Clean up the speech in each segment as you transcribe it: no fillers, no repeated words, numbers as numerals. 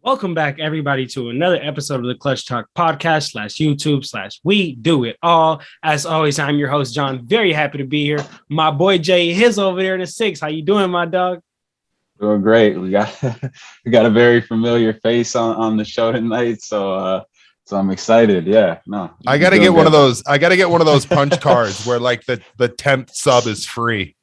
Welcome back, everybody, to another episode of the Clutch Talk podcast /YouTube/ We Do It All. As always, I'm your host, John. Very happy to be here. My boy Jay is over there in the six. How you doing, my dog? Doing great. We got a very familiar face on the show tonight, so I'm excited. Yeah, no, I gotta get one of those. I gotta get one of those punch cards where like the 10th sub is free.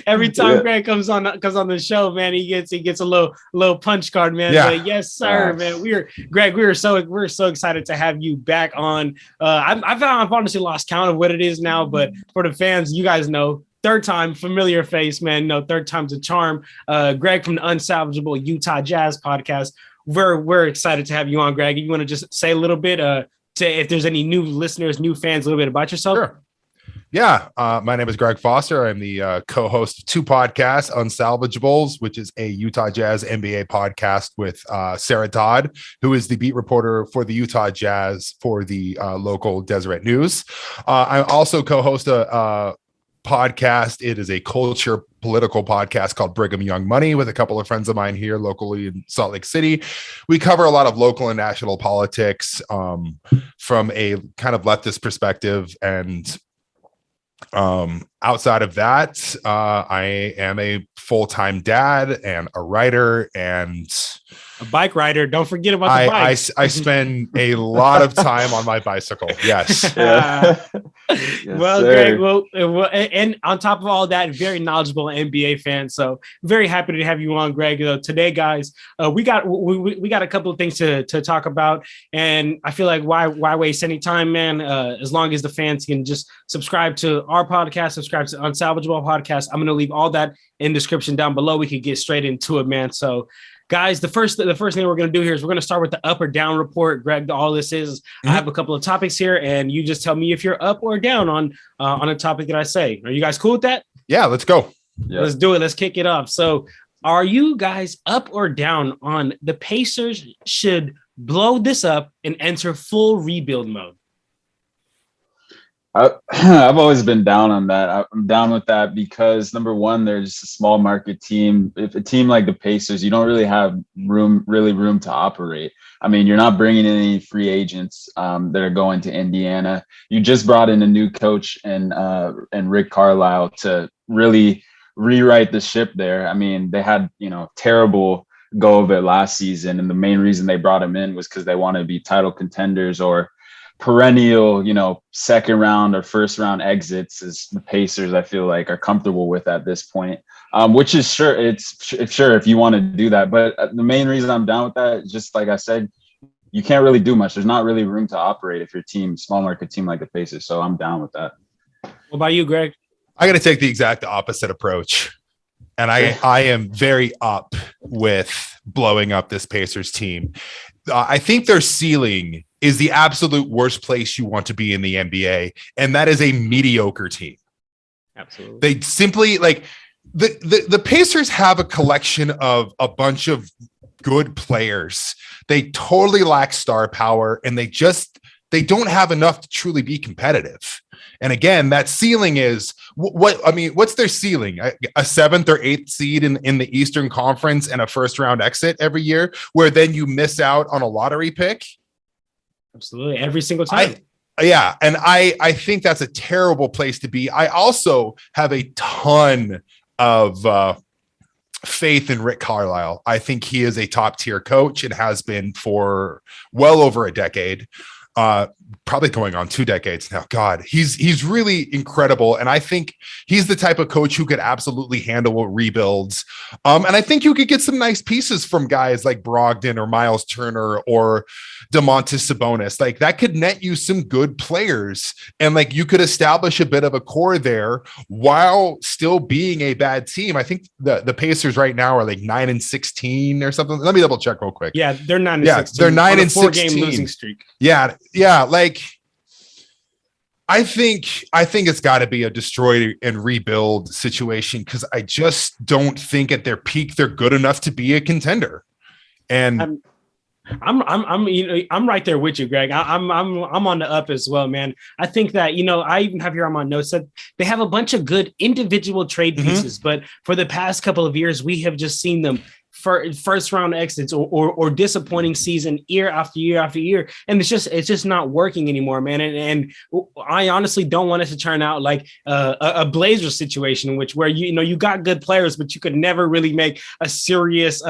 Every time Greg comes on the show, man, he gets a little punch card, man. Yeah. But yes, sir, man. We're so excited to have you back on. I've honestly lost count of what it is now, but for the fans, you guys know, third time, familiar face, man. No, third time's a charm. Greg from the Unsalvageable Utah Jazz Podcast. We're excited to have you on, Greg. You want to just say a little bit to if there's any new listeners, new fans, a little bit about yourself? Sure. Yeah, my name is Greg Foster. I'm the co-host of two podcasts, Unsalvageables, which is a Utah Jazz NBA podcast with Sarah Todd, who is the beat reporter for the Utah Jazz for the local Deseret News. I also co-host a podcast. It is a culture political podcast called Brigham Young Money with a couple of friends of mine here locally in Salt Lake City. We cover a lot of local and national politics from a kind of leftist perspective, and outside of that, I am a full-time dad and a writer and a bike rider. Don't forget about the bike. I spend a lot of time on my bicycle. Yes. Yes, well, sir. Greg, and on top of all that, very knowledgeable NBA fan. So very happy to have you on, Greg. Today, guys, we got a couple of things to talk about, and I feel like why waste any time, man? As long as the fans can just subscribe to our podcast, subscribe to Unsalvageable Podcast. I'm going to leave all that in the description down below. We could get straight into it, man. So, guys, the first thing we're going to do here is we're going to start with the up or down report. Greg, all this is I have a couple of topics here, and you just tell me if you're up or down on a topic that I say. Are you guys cool with that? Yeah, let's go. Yeah. Let's do it. Let's kick it off. So, are you guys up or down on the Pacers should blow this up and enter full rebuild mode? I've always been down on that. I'm down with that because number one, they're just a small market team. If a team like the Pacers, you don't really have room to operate. I mean, you're not bringing in any free agents that are going to Indiana. You just brought in a new coach and Rick Carlisle to really rewrite the ship there. I mean, they had, terrible go of it last season. And the main reason they brought him in was because they want to be title contenders or perennial, second round or first round exits, as the Pacers, I feel like, are comfortable with at this point, which is sure. It's sure if you want to do that. But the main reason I'm down with that, just like I said, you can't really do much. There's not really room to operate if your team, small market team like the Pacers. So I'm down with that. What about you, Greg? I got to take the exact opposite approach. And I am very up with blowing up this Pacers team. I think their ceiling is the absolute worst place you want to be in the NBA, and that is a mediocre team. Absolutely. They simply like the Pacers have a collection of a bunch of good players. They totally lack star power, and they don't have enough to truly be competitive. And again, that ceiling is what's their ceiling? A seventh or eighth seed in the Eastern Conference and a first round exit every year, where then you miss out on a lottery pick. Absolutely. Every single time. And I think that's a terrible place to be. I also have a ton of faith in Rick Carlisle. I think he is a top tier coach and has been for well over a decade. Probably going on 2 decades now. God, he's really incredible. And I think he's the type of coach who could absolutely handle rebuilds. And I think you could get some nice pieces from guys like Brogdon or Miles Turner or Domantas Sabonis. Like that could net you some good players. And like you could establish a bit of a core there while still being a bad team. I think the Pacers right now are like 9-16 or something. Let me double check real quick. Yeah, they're 9-16. They're 9-16. 4-game losing streak. Yeah. Like I think it's got to be a destroy and rebuild situation because I just don't think at their peak they're good enough to be a contender. And I'm right there with you, Greg. I'm on the up as well, man. I think that, I even have here on my notes that they have a bunch of good individual trade pieces, but for the past couple of years, we have just seen them first round exits or disappointing season year after year after year, and it's just not working anymore, man. And I honestly don't want it to turn out like a Blazers situation, in which where you got good players, but you could never really make a serious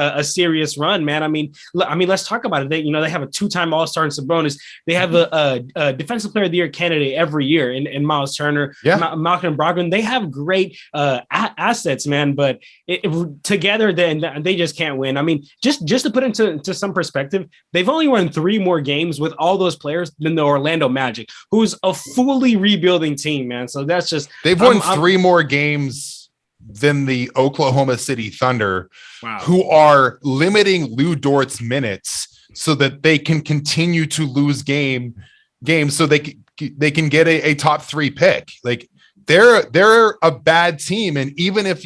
run, man. I mean, let's talk about it. They have a 2-time All-Star in Sabonis. They have a Defensive Player of the Year candidate every year in Miles Turner, Malcolm Brogdon. They have great assets, man, but together then they just can't win. I mean, just to put into some perspective, they've only won 3 more games with all those players than the Orlando Magic, who's a fully rebuilding team, man. So that's just they've won 3 more games than the Oklahoma City Thunder, who are limiting Lou Dort's minutes so that they can continue to lose games so they can get a top 3 pick. Like they're a bad team. And even if,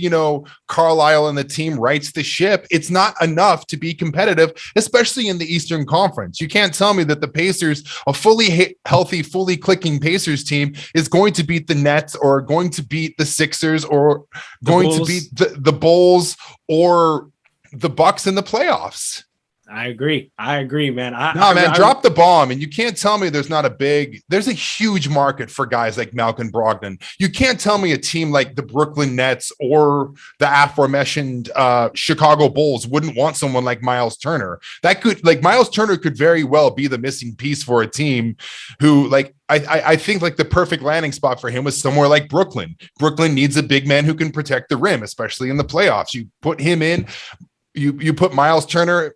Carlisle and the team rights the ship, it's not enough to be competitive, especially in the Eastern Conference. You can't tell me that the Pacers, a fully healthy, fully clicking Pacers team, is going to beat the Nets or going to beat the Sixers or going to beat the Bulls or the Bucks in the playoffs. I agree, man. Drop the bomb. And you can't tell me there's a huge market for guys like Malcolm Brogdon. You can't tell me a team like the Brooklyn Nets or the aforementioned Chicago Bulls wouldn't want someone like Miles Turner. Miles Turner could very well be the missing piece for a team who, I think the perfect landing spot for him was somewhere like Brooklyn. Brooklyn needs a big man who can protect the rim, especially in the playoffs. You put him in, you put Miles Turner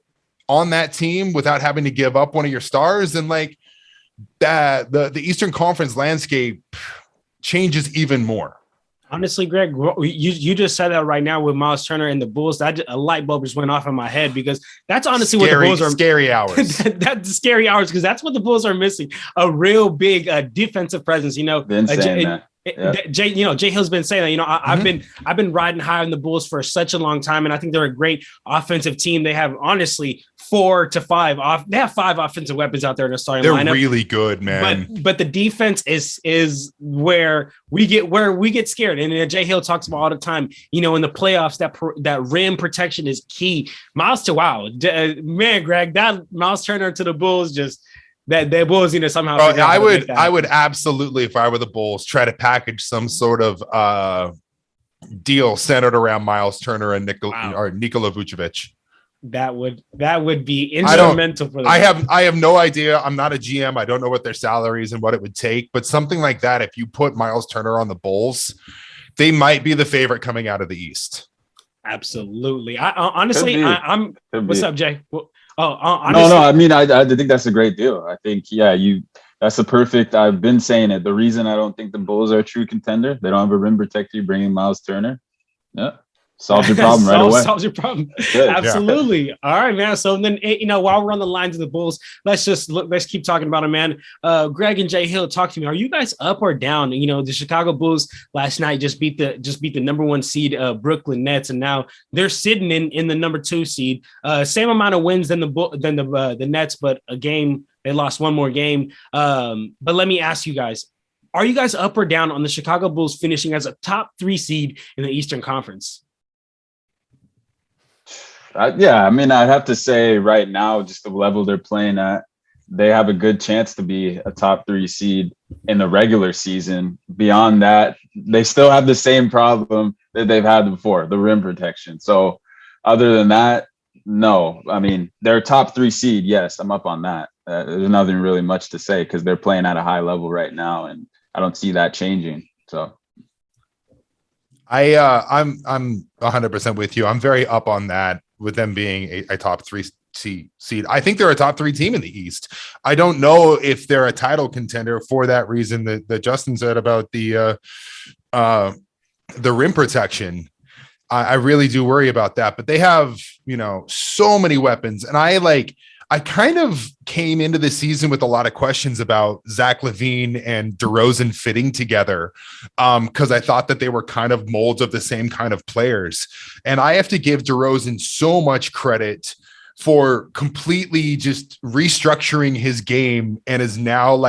on that team without having to give up one of your stars, and the Eastern Conference landscape changes even more. Honestly, Greg, you just said that right now with Miles Turner and the Bulls. A light bulb just went off in my head, because that's honestly what the Bulls are. Scary hours. That's scary hours, because that's what the Bulls are missing. A real big defensive presence. Jay Hill's been saying that, I've been riding high on the Bulls for such a long time, and I think they're a great offensive team. They have honestly 4 to 5 off. They have 5 offensive weapons out there in the starting lineup. They're really good, man. But the defense is where we get scared. And Jay Hill talks about all the time. In the playoffs, that rim protection is key. Man, Greg, that Miles Turner to the Bulls just. That Bulls, somehow. I would absolutely, if I were the Bulls, try to package some sort of deal centered around Miles Turner and Nikola Vucevic. That would be instrumental for them. I have no idea. I'm not a GM. I don't know what their salaries and what it would take, but something like that, if you put Miles Turner on the Bulls, they might be the favorite coming out of the East. Absolutely. I'm. What's up, Jay? Honestly, no. I mean, I think that's a great deal. I think, that's the perfect. I've been saying it. The reason I don't think the Bulls are a true contender, they don't have a rim protector. You bring in Miles Turner, solves your problem right away. Solves your problem. Absolutely. Yeah. All right, man. So then, while we're on the lines of the Bulls, let's keep talking about it, man. Greg and Jay Hill, talk to me. Are you guys up or down? The Chicago Bulls last night just beat the number 1 seed Brooklyn Nets, and now they're sitting in the number 2 seed. Same amount of wins than the Nets, but they lost 1 more game. But let me ask you guys. Are you guys up or down on the Chicago Bulls finishing as a top 3 seed in the Eastern Conference? I'd have to say right now, just the level they're playing at, they have a good chance to be a top 3 seed in the regular season. Beyond that, they still have the same problem that they've had before, the rim protection. So other than that, no. I mean, they're a top 3 seed. Yes, I'm up on that. There's nothing really much to say, because they're playing at a high level right now, and I don't see that changing. So I'm 100% with you. I'm very up on that, with them being a top 3 seed. I think they're a top 3 team in the East. I don't know if they're a title contender for that reason that Justin said about the rim protection. I really do worry about that, but they have, so many weapons. And I kind of came into the season with a lot of questions about Zach LaVine and DeRozan fitting together, because I thought that they were kind of molds of the same kind of players. And I have to give DeRozan so much credit for completely just restructuring his game, and is now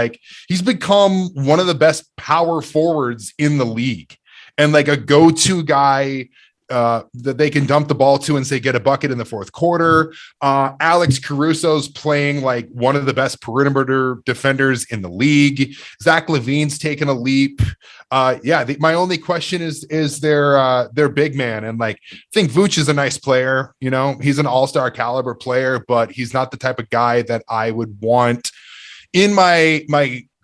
he's become one of the best power forwards in the league, and a go-to guy that they can dump the ball to and say get a bucket in the fourth quarter. Alex Caruso's playing like one of the best perimeter defenders in the league. Zach LaVine's taken a leap. My only question is their big man, and like I think Vooch is a nice player. You know, he's an all-star caliber player, but he's not the type of guy that I would want in my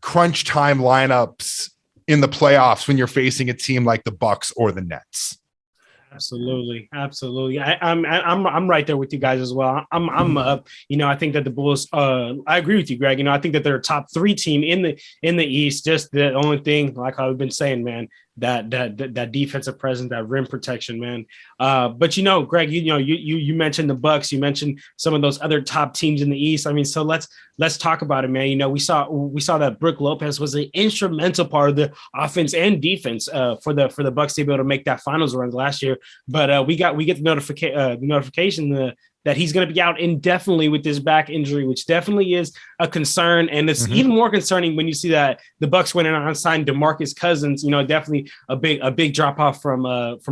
crunch time lineups in the playoffs when you're facing a team like the Bucks or the Nets. Absolutely. I'm right there with you guys as well. I think that the Bulls, I agree with you, Greg. I think that they're a top 3 team in the East. Just the only thing, like I've been saying, man, that defensive presence, that rim protection, man. But Greg, you mentioned the Bucks, you mentioned some of those other top teams in the East. I mean, so let's talk about it, man. We saw that Brook Lopez was an instrumental part of the offense and defense for the Bucks to be able to make that finals run last year. But we get the notification that he's going to be out indefinitely with this back injury, which definitely is a concern. And it's even more concerning when you see that the Bucks went and signed DeMarcus Cousins, definitely a big drop off from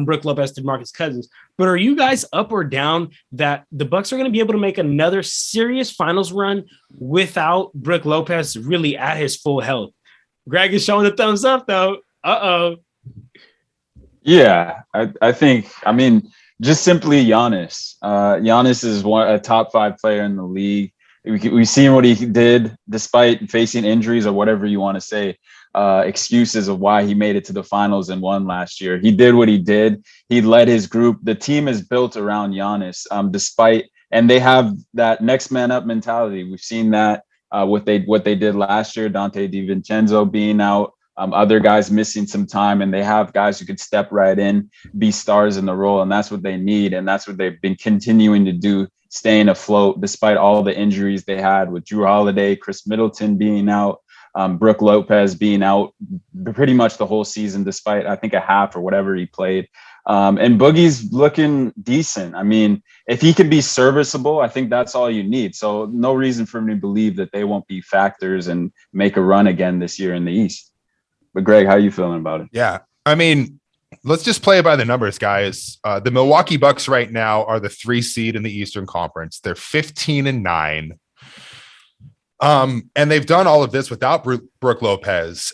Brook Lopez to DeMarcus Cousins. But are you guys up or down that the Bucks are going to be able to make another serious finals run without Brook Lopez really at his full health? Greg is showing the thumbs up though. Yeah, I think, just simply Giannis. Giannis is a top 5 player in the league. We've seen what he did despite facing injuries or whatever you want to say, excuses of why he made it to the finals and won last year. He did what he did. He led his group. The team is built around Giannis, and they have that next man up mentality. We've seen that what they did last year, Dante DiVincenzo being out. Other guys missing some time, and they have guys who could step right in, be stars in the role, and that's what they need, and that's what they've been continuing to do, staying afloat despite all the injuries they had with Drew Holiday, Chris Middleton being out, Brook Lopez being out pretty much the whole season, despite I think a half or whatever he played. And Boogie's looking decent. If he can be serviceable, I think that's all you need. So no reason for me to believe that they won't be factors and make a run again this year in the East. But Greg, how are you feeling about it? Yeah. Let's just play it by the numbers, guys. The Milwaukee Bucks right now are the 3 seed in the Eastern Conference. They're 15-9. And they've done all of this without Brook Lopez.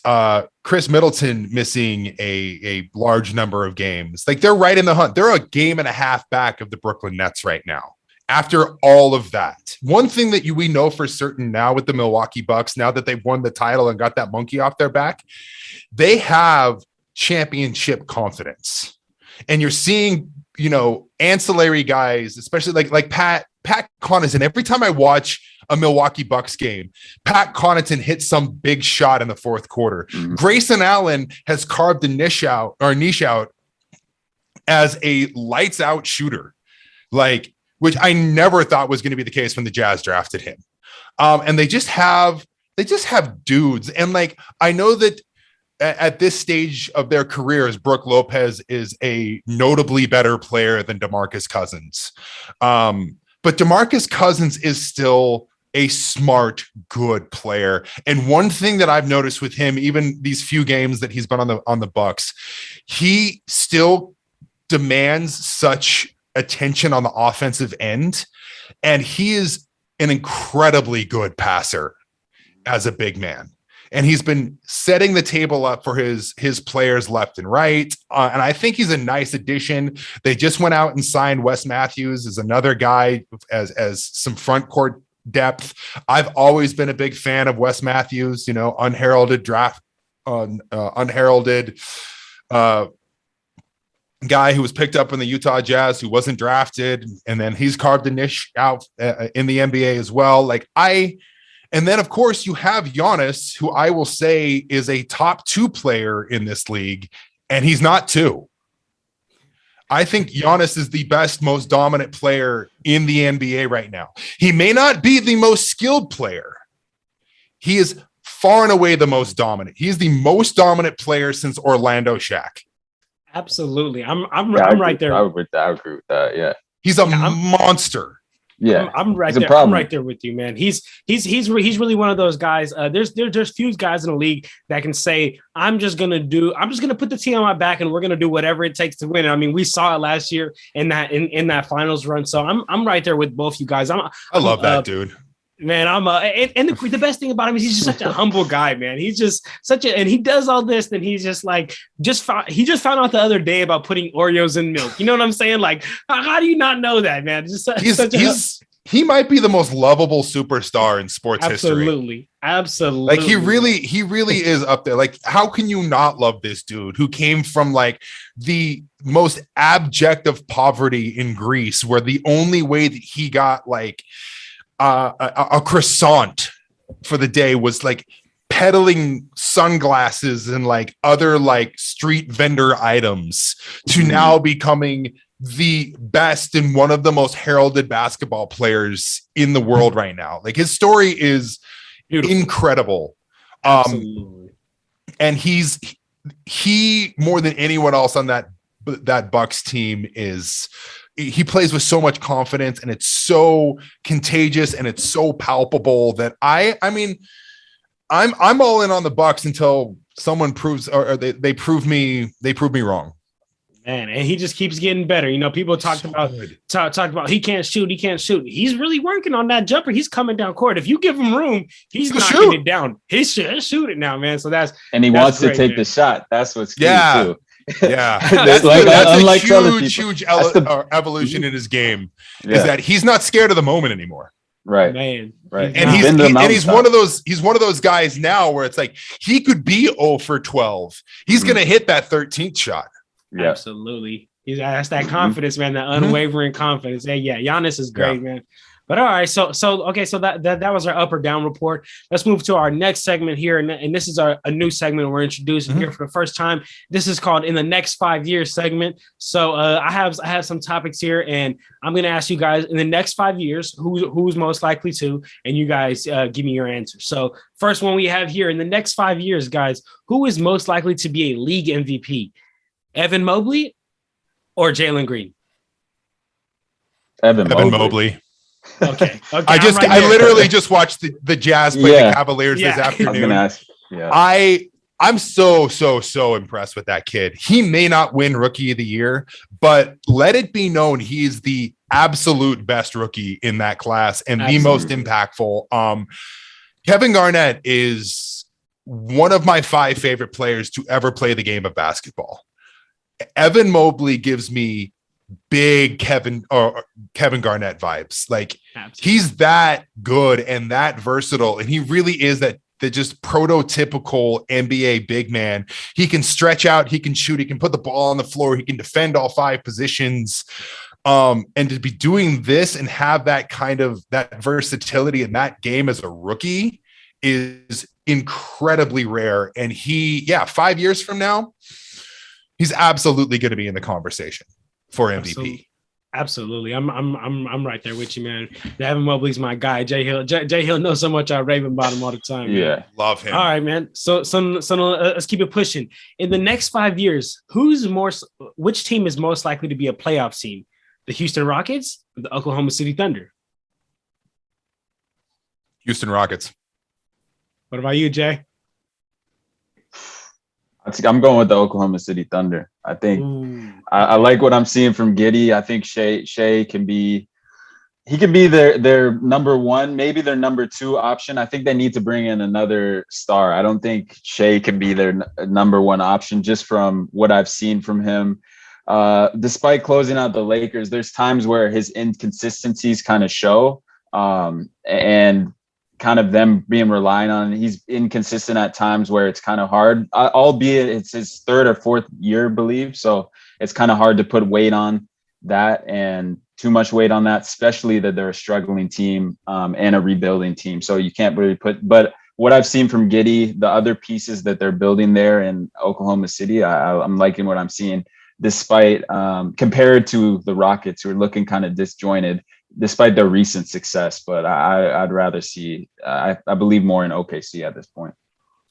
Chris Middleton missing a large number of games. Like, they're right in the hunt. They're a game and a half back of the Brooklyn Nets right now. After all of that, one thing that we know for certain now with the Milwaukee Bucks, now that they've won the title and got that monkey off their back, they have championship confidence. And you're seeing, ancillary guys, especially like Pat Connaughton. Every time I watch a Milwaukee Bucks game, Pat Connaughton hits some big shot in the fourth quarter. Grayson Allen has carved a niche out as a lights out shooter, which I never thought was going to be the case when the Jazz drafted him. And they just have dudes. And I know that at this stage of their careers, Brook Lopez is a notably better player than DeMarcus Cousins. But DeMarcus Cousins is still a smart, good player. And one thing that I've noticed with him, even these few games that he's been on the Bucks, he still demands such attention on the offensive end, and he is an incredibly good passer as a big man, and he's been setting the table up for his players left and right, and I think he's a nice addition. They just went out and signed Wes Matthews as another guy as some front court depth. I've always been a big fan of Wes Matthews, unheralded guy who was picked up in the Utah Jazz, who wasn't drafted, and then he's carved a niche out in the NBA as well. And then of course you have Giannis, who I will say is a top 2 player in this league, and he's not 2. I think Giannis is the best, most dominant player in the NBA right now. He may not be the most skilled player. He is far and away the most dominant. He is the most dominant player since Orlando Shaq. Absolutely. I'm right there. I agree with that. Yeah. He's a monster. Yeah, I'm right there. I'm right there with you, man. He's really one of those guys. There's few guys in the league that can say, I'm just gonna put the team on my back and we're gonna do whatever it takes to win. I mean, we saw it last year in that finals run. So I'm right there with both you guys. I love that dude. Man, and the best thing about him is he's just such a humble guy, man. He's just and he does all this, and he's just like, he just found out the other day about putting Oreos in milk. You know what I'm saying? Like, how do you not know that, man? He might be the most lovable superstar in sports history. Absolutely. Like he really is up there. Like, how can you not love this dude who came from like the most abject of poverty in Greece, where the only way that he got like a croissant for the day was like peddling sunglasses and like other like street vendor items to now becoming the best and one of the most heralded basketball players in the world right now. Like, his story is beautiful. Incredible. And he more than anyone else on that Bucks team he plays with so much confidence, and it's so contagious and it's so palpable that I mean, I'm all in on the Bucks until someone proves, or they prove me wrong. Man, and he just keeps getting better. You know, people talked about he can't shoot. He's really working on that jumper. He's coming down court. If you give him room, he's knocking it down. He'll shoot it now, man. So he wants to take the shot. That's what's key too. Yeah, that's a huge evolution in his game. Is that he's not scared of the moment anymore. Right, man. Right, and he's one of those guys now where it's like he could be 0 for 12. He's gonna hit that 13th shot. Yeah. Absolutely. That's that confidence, man. That unwavering confidence. Yeah, Giannis is great, man. But all right, so that was our up or down report. Let's move to our next segment here, and this is a new segment we're introducing here for the first time. This is called In the Next 5 Years segment. So I have some topics here, and I'm going to ask you guys in the next 5 years who's most likely to, and you guys give me your answer. So first one we have here, in the next 5 years, guys, who is most likely to be a league MVP? Evan Mobley or Jalen Green? Evan Mobley. Okay. I literally just watched the Jazz play the Cavaliers this afternoon. I'm so impressed with that kid. He may not win Rookie of the Year, but let it be known he is the absolute best rookie in that class and the most impactful. Kevin Garnett is one of my 5 favorite players to ever play the game of basketball. Evan Mobley gives me big Kevin Garnett vibes. Like, he's that good and that versatile, and he really is the just prototypical NBA big man. He can stretch out, he can shoot, he can put the ball on the floor, he can defend all 5 positions. And to be doing this and have that kind of that versatility in that game as a rookie is incredibly rare. And 5 years from now, he's absolutely going to be in the conversation for MVP. Absolutely. I'm right there with you, man. Evan Mobley's my guy. Jay Hill knows so much I rave about him all the time. Man. Yeah. Love him. All right, man. So let's keep it pushing. In the next 5 years, which team is most likely to be a playoff team? The Houston Rockets or the Oklahoma City Thunder? Houston Rockets. What about you, Jay? I'm going with the Oklahoma City Thunder. I think I like what I'm seeing from Giddey. I think Shea can be their number one, maybe their number 2 option. I think they need to bring in another star. I don't think Shea can be their number 1 option just from what I've seen from him. Despite closing out the Lakers, there's times where his inconsistencies kind of show, and kind of them being relying on. He's inconsistent at times where it's kind of hard, albeit it's his 3rd or 4th year, I believe. So it's kind of hard to put weight on that, and too much weight on that, especially that they're a struggling team and a rebuilding team. So you can't really but what I've seen from Giddey, the other pieces that they're building there in Oklahoma City, I'm liking what I'm seeing, despite compared to the Rockets, who are looking kind of disjointed despite their recent success. But I'd rather see, I believe more in OKC at this point.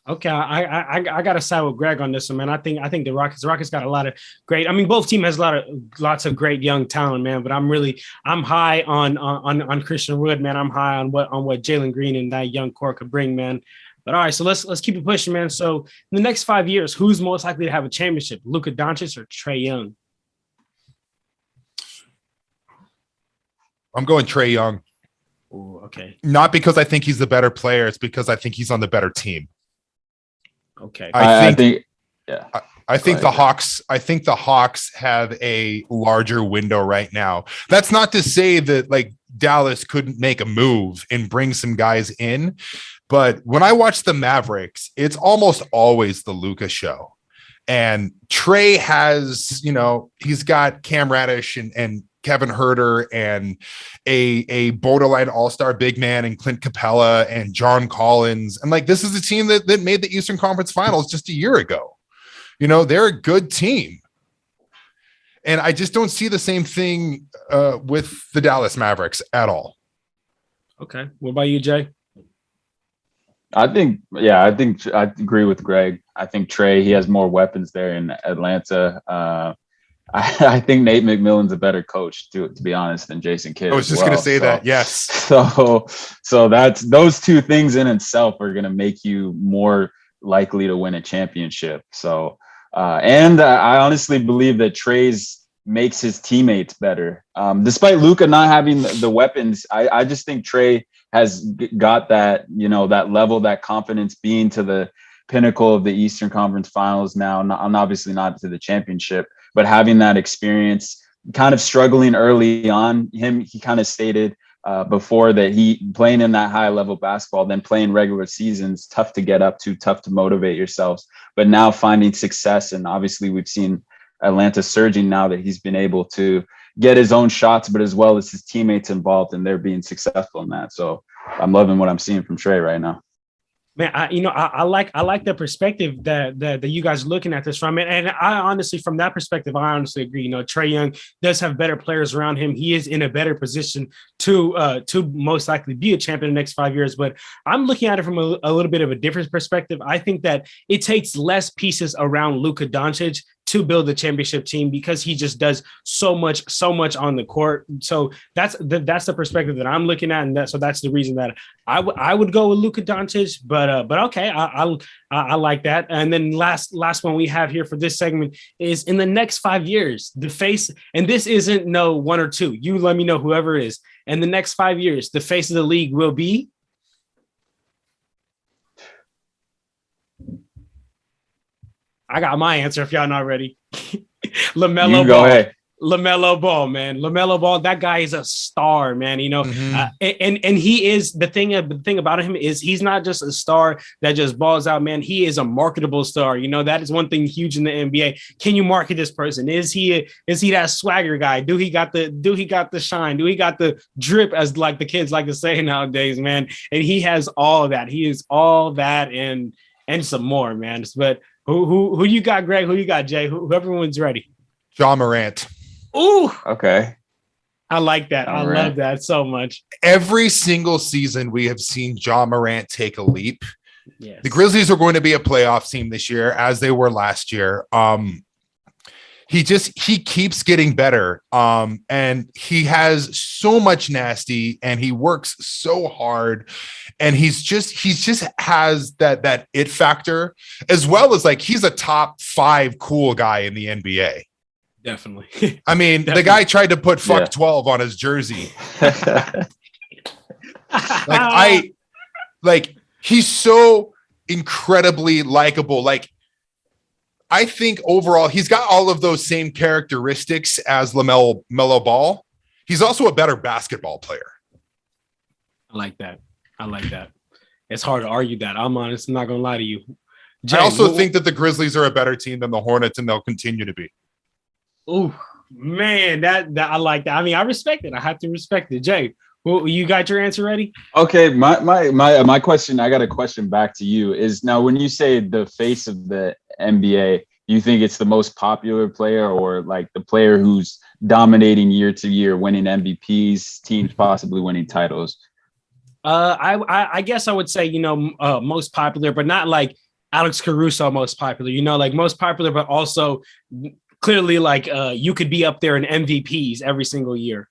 Okay, I got to side with Greg on this one, man. I think the Rockets got a lot of great. I mean, both team has lots of great young talent, man. But I'm high on Christian Wood, man. I'm high on what Jalen Green and that young core could bring, man. But all right, so let's keep it pushing, man. So in the next 5 years, who's most likely to have a championship, Luka Doncic or Trae Young? I'm going Trae Young. Ooh, okay. Not because I think he's the better player. It's because I think he's on the better team. Okay. I think the Hawks have a larger window right now. That's not to say that like Dallas couldn't make a move and bring some guys in, but when I watch the Mavericks, it's almost always the Luka show. And Trae has, he's got Cam Reddish and Kevin Huerter and a borderline all-star big man and Clint Capella and John Collins. And like, this is a team that made the Eastern Conference Finals just a year ago. They're a good team. And I just don't see the same thing with the Dallas Mavericks at all. Okay. What about you, Jay? I agree with Greg. I think Trae, he has more weapons there in Atlanta. I think Nate McMillan's a better coach, to be honest, than Jason Kidd. I was just going to say that. Yes. So that's those two things in itself are going to make you more likely to win a championship. So, and I honestly believe that Trae's makes his teammates better. Despite Luka not having the weapons, I just think Trae has got that, that level, that confidence, being to the pinnacle of the Eastern Conference Finals now, and obviously not to the championship, but having that experience, kind of struggling early on. He kind of stated before that he playing in that high level basketball, then playing regular seasons, tough to get up to, tough to motivate yourselves. But now finding success, and obviously we've seen Atlanta surging now that he's been able to get his own shots, but as well as his teammates involved, and they're being successful in that. So I'm loving what I'm seeing from Trae right now. Man, I like the perspective that you guys are looking at this from, and I honestly, from that perspective, I honestly agree. Trae Young does have better players around him. He is in a better position to most likely be a champion in the next 5 years. But I'm looking at it from a little bit of a different perspective. I think that it takes less pieces around Luka Doncic to build a championship team, because he just does so much on the court. So that's the perspective that I'm looking at, and that's the reason that I would go with Luka Doncic. But okay, I like that. And then last one we have here for this segment is, in the next 5 years, the face, and this isn't no one or two. You let me know whoever is. In the next 5 years, the face of the league will be. I got my answer if y'all not ready. LaMelo Ball. Ahead. LaMelo Ball, man. LaMelo Ball, that guy is a star, man. And he is the thing about him is he's not just a star that just balls out, man. He is a marketable star. That is one thing huge in the NBA. Can you market this person? Is he that swagger guy? Do he got the shine? Do he got the drip, as like the kids like to say nowadays, man? And he has all of that. He is all that and some more, man. But who you got, Greg? Who you got, Jay? Whoever one's ready. Ja Morant. Ooh. Okay. I like that. I love that so much. Every single season we have seen Ja Morant take a leap. Yes. The Grizzlies are going to be a playoff team this year, as they were last year. He keeps getting better. And he has so much nasty, and he works so hard, and he's just has that it factor, as well as like he's a top 5 cool guy in the NBA. Definitely. I mean, The guy tried to put fuck 12 on his jersey. He's so incredibly likable. Like, I think overall, he's got all of those same characteristics as LaMelo Ball. He's also a better basketball player. I like that. It's hard to argue that. I'm honest. I'm not going to lie to you. Jay, I also think that the Grizzlies are a better team than the Hornets, and they'll continue to be. Oh, man, that I like that. I mean, I respect it. I have to respect it. Jay, you got your answer ready? Okay, my question, I got a question back to you, is now when you say the face of the NBA, do you think it's the most popular player, or like the player who's dominating year to year, winning MVPs, teams possibly winning titles? I guess I would say, most popular, but not like Alex Caruso most popular, like most popular, but also clearly like you could be up there in MVPs every single year.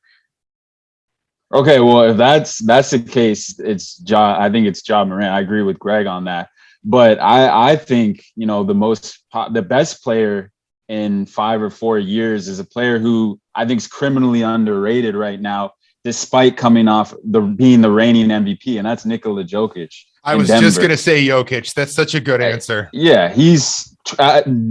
Okay, well, if that's the case, I think it's Ja Morant. I agree with Greg on that. But I think, the best player in 5 or 4 years is a player who I think is criminally underrated right now, despite coming off being the reigning MVP, and that's Nikola Jokic. I was just going to say Jokic. That's such a good answer. Yeah, he's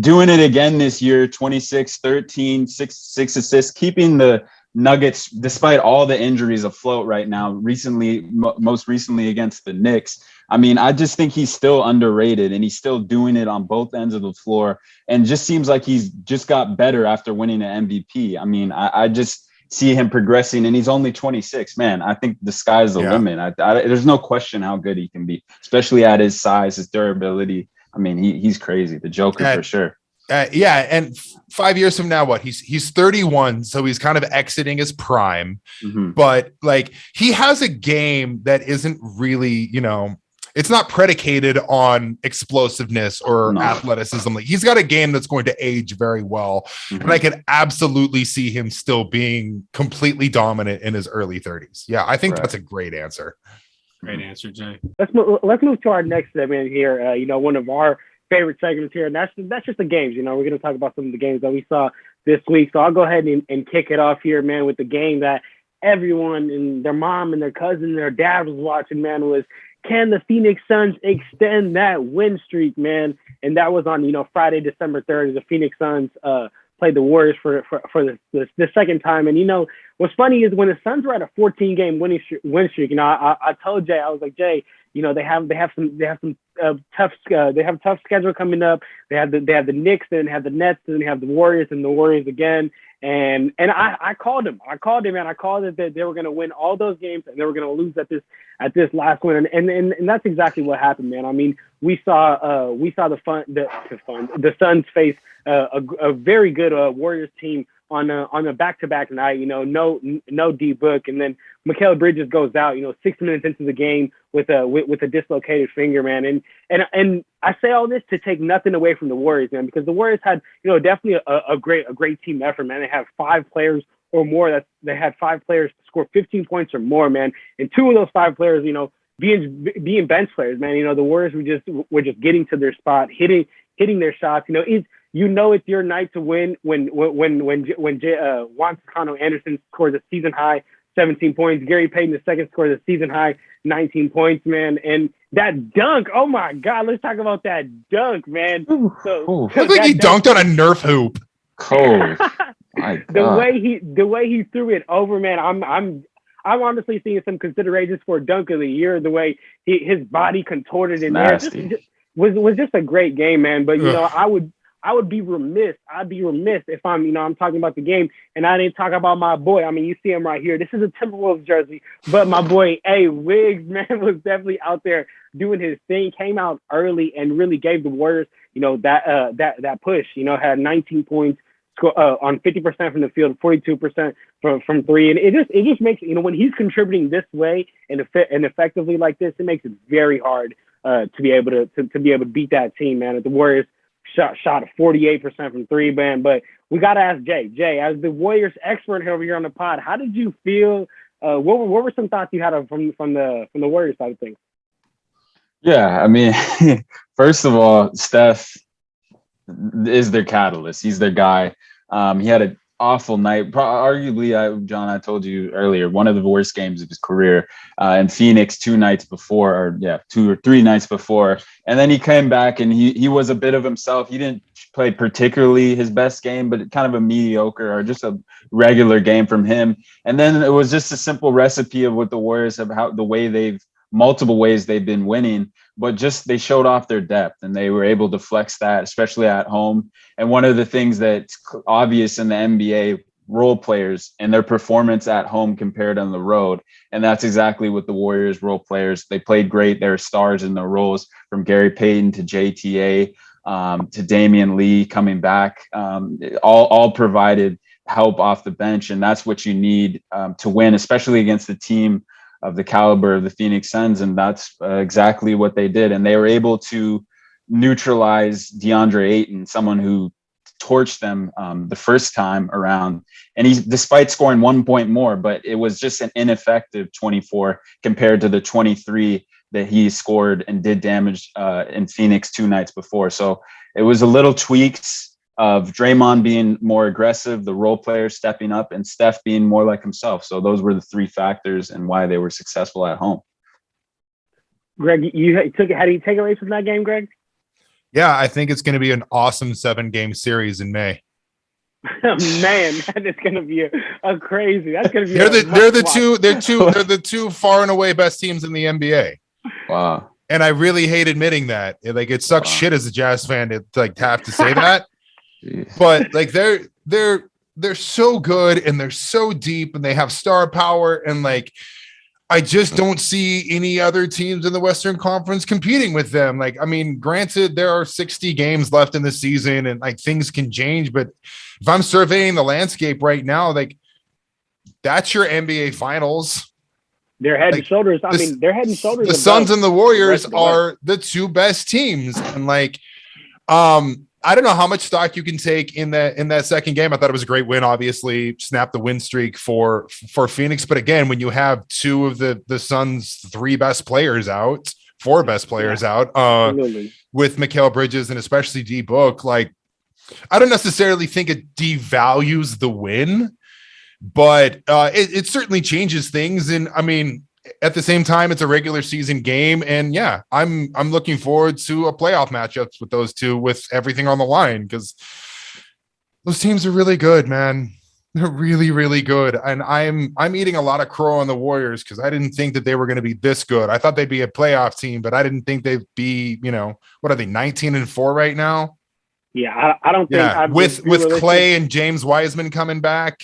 doing it again this year, 26, 13, 6 assists, keeping the Nuggets, despite all the injuries afloat right now, most recently against the Knicks. I mean, I just think he's still underrated, and he's still doing it on both ends of the floor, and just seems like he's just got better after winning an MVP. I mean, I just see him progressing, and he's only 26. Man, I think the sky's the limit. There's no question how good he can be, especially at his size, his durability. I mean, he's crazy. The Joker for sure. And 5 years from now, he's 31, so he's kind of exiting his prime. Mm-hmm. But like, he has a game that isn't really, it's not predicated on explosiveness or athleticism. Like, he's got a game that's going to age very well. Mm-hmm. And I can absolutely see him still being completely dominant in his early 30s. Yeah, I think that's a great answer. Great answer, Jay. Let's move to our next segment here. One of our favorite segments here, and that's just the games. We're going to talk about some of the games that we saw this week. So I'll go ahead and kick it off here, man, with the game that everyone and their mom and their cousin and their dad was watching, man, was can the Phoenix Suns extend that win streak, man? And that was on, Friday, December 3rd, the Phoenix Suns played the Warriors for the second time. And, what's funny is when the Suns were at a 14-game win streak, I told Jay, I was like, Jay, they have some tough schedule coming up. They have the Knicks, then have the Nets, then they have the Warriors and the Warriors again. And I called him, and I called it that they were going to win all those games and they were going to lose at this last win. And that's exactly what happened, man. I mean, we saw the Suns face a very good Warriors team on a back-to-back night, no D Book, and then Mikal Bridges goes out, 6 minutes into the game with a dislocated finger, man. And I say all this to take nothing away from the Warriors, man, because the Warriors had, definitely a great team effort, man. They have 5 players or more they had 5 players score 15 points or more, man. And 2 of those 5 players, being bench players, man. The Warriors were just getting to their spot, hitting their shots. It's your night to win when Juan Toscano-Anderson scores a season high 17 points. Gary Payton II scores a season high 19 points, man. And that dunk, oh my God, let's talk about that dunk, man. Looked like he dunked on a Nerf hoop. Cold. the way he threw it over, man. I'm honestly seeing some considerations for dunk of the year. The way his body contorted in there was just a great game, man. But I would be remiss. I'd be remiss if I'm talking about the game and I didn't talk about my boy. I mean, you see him right here. This is a Timberwolves jersey, but my boy, Wiggs, man, was definitely out there doing his thing. Came out early and really gave the Warriors, that push. Had 19 points on 50% from the field, 42% from three, and it just makes when he's contributing this way and effectively like this, it makes it very hard to be able to beat that team, man. At the Warriors shot 48% from three, man. But we got to ask Jay. Jay, as the Warriors expert over here on the pod, how did you feel? What were some thoughts you had from the Warriors side of things? Yeah, I mean, first of all, Steph is their catalyst. He's their guy. He had an awful night. Arguably, John, I told you earlier, one of the worst games of his career in Phoenix 2 or 3 nights before. And then he came back and he was a bit of himself. He didn't play particularly his best game, but kind of a mediocre or just a regular game from him. And then it was just a simple recipe of what the Warriors have, multiple ways they've been winning, but just they showed off their depth and they were able to flex that, especially at home. And one of the things that's obvious in the NBA, role players and their performance at home compared on the road. And that's exactly what the Warriors role players, they played great. They're stars in their roles, from Gary Payton to JTA to Damian Lee coming back, all provided help off the bench. And that's what you need to win, especially against the team of the caliber of the Phoenix Suns. And that's exactly what they did. And they were able to, neutralize DeAndre Ayton, someone who torched them the first time around. And he's, despite scoring 1 point more, but it was just an ineffective 24 compared to the 23 that he scored and did damage in Phoenix 2 nights before. So it was a little tweaks of Draymond being more aggressive, the role players stepping up, and Steph being more like himself. So those were the 3 factors and why they were successful at home. Greg, how do you take away from that game, Greg? Yeah, I think it's going to be an awesome 7-game series in May. Man, that is going to be a crazy. That's going to be. They're the two far and away best teams in the NBA. Wow. And I really hate admitting that. It sucks shit as a Jazz fan to have to say that. But they're so good and they're so deep and they have star power, and I just don't see any other teams in the Western Conference competing with them. Granted, there are 60 games left in the season and things can change, but if I'm surveying the landscape right now, that's your NBA Finals. They're head and shoulders. They're head and shoulders. The Suns and the Warriors are the 2 best teams. And I don't know how much stock you can take in that second game. I thought it was a great win, obviously snapped the win streak for Phoenix. But again, when you have 2 of the Suns' 3 best players out, 4 best players out, with Mikal Bridges and especially D Book, I don't necessarily think it devalues the win, but it certainly changes things. And at the same time, it's a regular season game, and yeah, I'm looking forward to a playoff matchup with those 2 with everything on the line, because those teams are really good, man. They're really, really good, and I'm eating a lot of crow on the Warriors because I didn't think that they were going to be this good. I thought they'd be a playoff team, but I didn't think they'd be, what are they, 19-4 right now? Yeah, I don't think. Yeah, with Clay and James Wiseman coming back,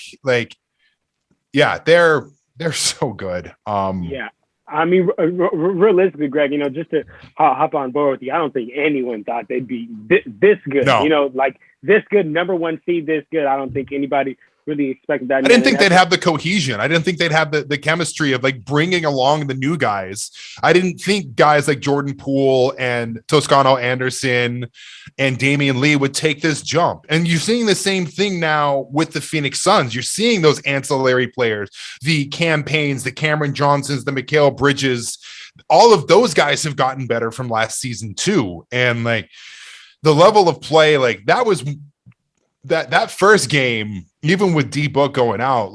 yeah, they're so good. Yeah. Realistically, Greg, just to hop on board with you, I don't think anyone thought they'd be this good. No. This good, number 1 seed, this good. I don't think anybody really expected that. I didn't think they'd have the cohesion. I didn't think they'd have the chemistry of bringing along the new guys. I didn't think guys like Jordan Poole and Toscano Anderson and Damian Lee would take this jump. And you're seeing the same thing now with the Phoenix Suns. You're seeing those ancillary players, the campaigns, the Cameron Johnsons, the Mikal Bridges. All of those guys have gotten better from last season too. And the level of play, that was that first game, even with D Book going out,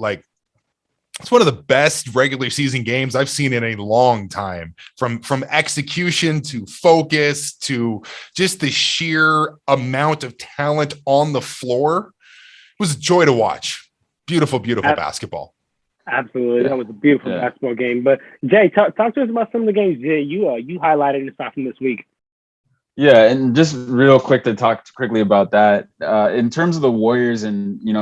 it's one of the best regular season games I've seen in a long time, from execution to focus to just the sheer amount of talent on the floor. It was a joy to watch. Beautiful, beautiful basketball. Absolutely. That was a beautiful basketball game. But Jay, talk to us about some of the games, Jay, you highlighted and stuff from this week. Yeah, and just real quick to talk quickly about that. In terms of the Warriors, and you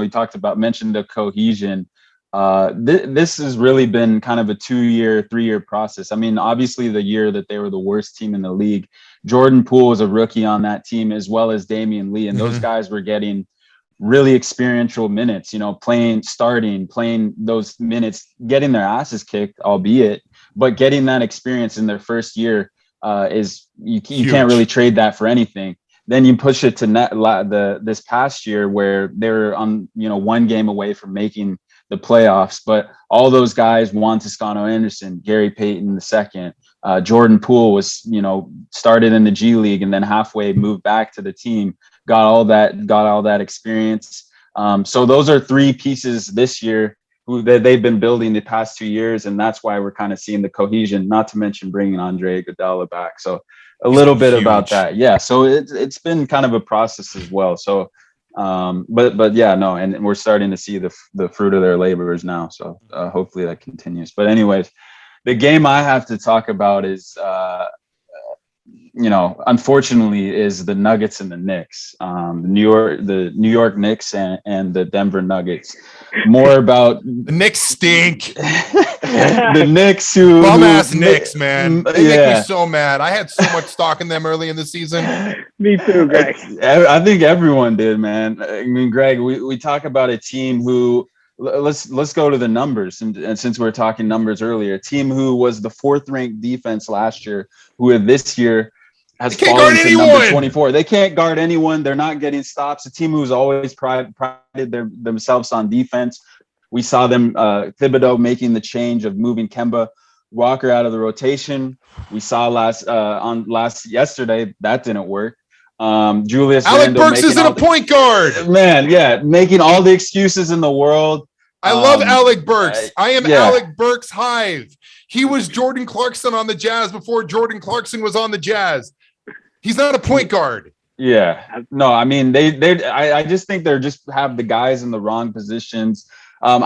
mentioned the cohesion. This has really been kind of a 2-year, 3-year process. Obviously the year that they were the worst team in the league, Jordan Poole was a rookie on that team, as well as Damian Lee, and those guys were getting really experiential minutes. Playing those minutes, getting their asses kicked, albeit, but getting that experience in their first year. You can't really trade that for anything. Then you push it to this past year where they're on 1 game away from making the playoffs, but all those guys, Juan Toscano Anderson, Gary Payton II, Jordan Poole was started in the G League and then halfway moved back to the team, got all that experience. So those are 3 pieces this year they've been building the past 2 years, and that's why we're kind of seeing the cohesion, not to mention bringing Andre Iguodala back. So a little bit about that. Yeah. So it's been kind of a process as well. So, but yeah, no, and we're starting to see the fruit of their labors now. So hopefully that continues. But anyways, the game I have to talk about is, unfortunately, is the Nuggets and the Knicks, the New York Knicks and the Denver Nuggets. More about the Knicks stink. The Knicks, bum ass Knicks, man. They make me so mad. I had so much stock in them early in the season. Me too, Greg. I think everyone did, man. Greg, we talk about a team who. Let's go to the numbers, and since we were talking numbers earlier, a team who was the 4th ranked defense last year, who this year has fallen to number 24. They can't guard anyone. They're not getting stops. A team who's always prided themselves on defense. We saw them, Thibodeau making the change of moving Kemba Walker out of the rotation. We saw yesterday that didn't work. Julius Alec Randle Burks isn't a point guard. Man, yeah, making all the excuses in the world. I love Alec Burks. I am Alec Burks' hive. He was Jordan Clarkson on the Jazz before Jordan Clarkson was on the Jazz. He's not a point guard. Yeah. No, I mean, I just think they're just have the guys in the wrong positions. I'm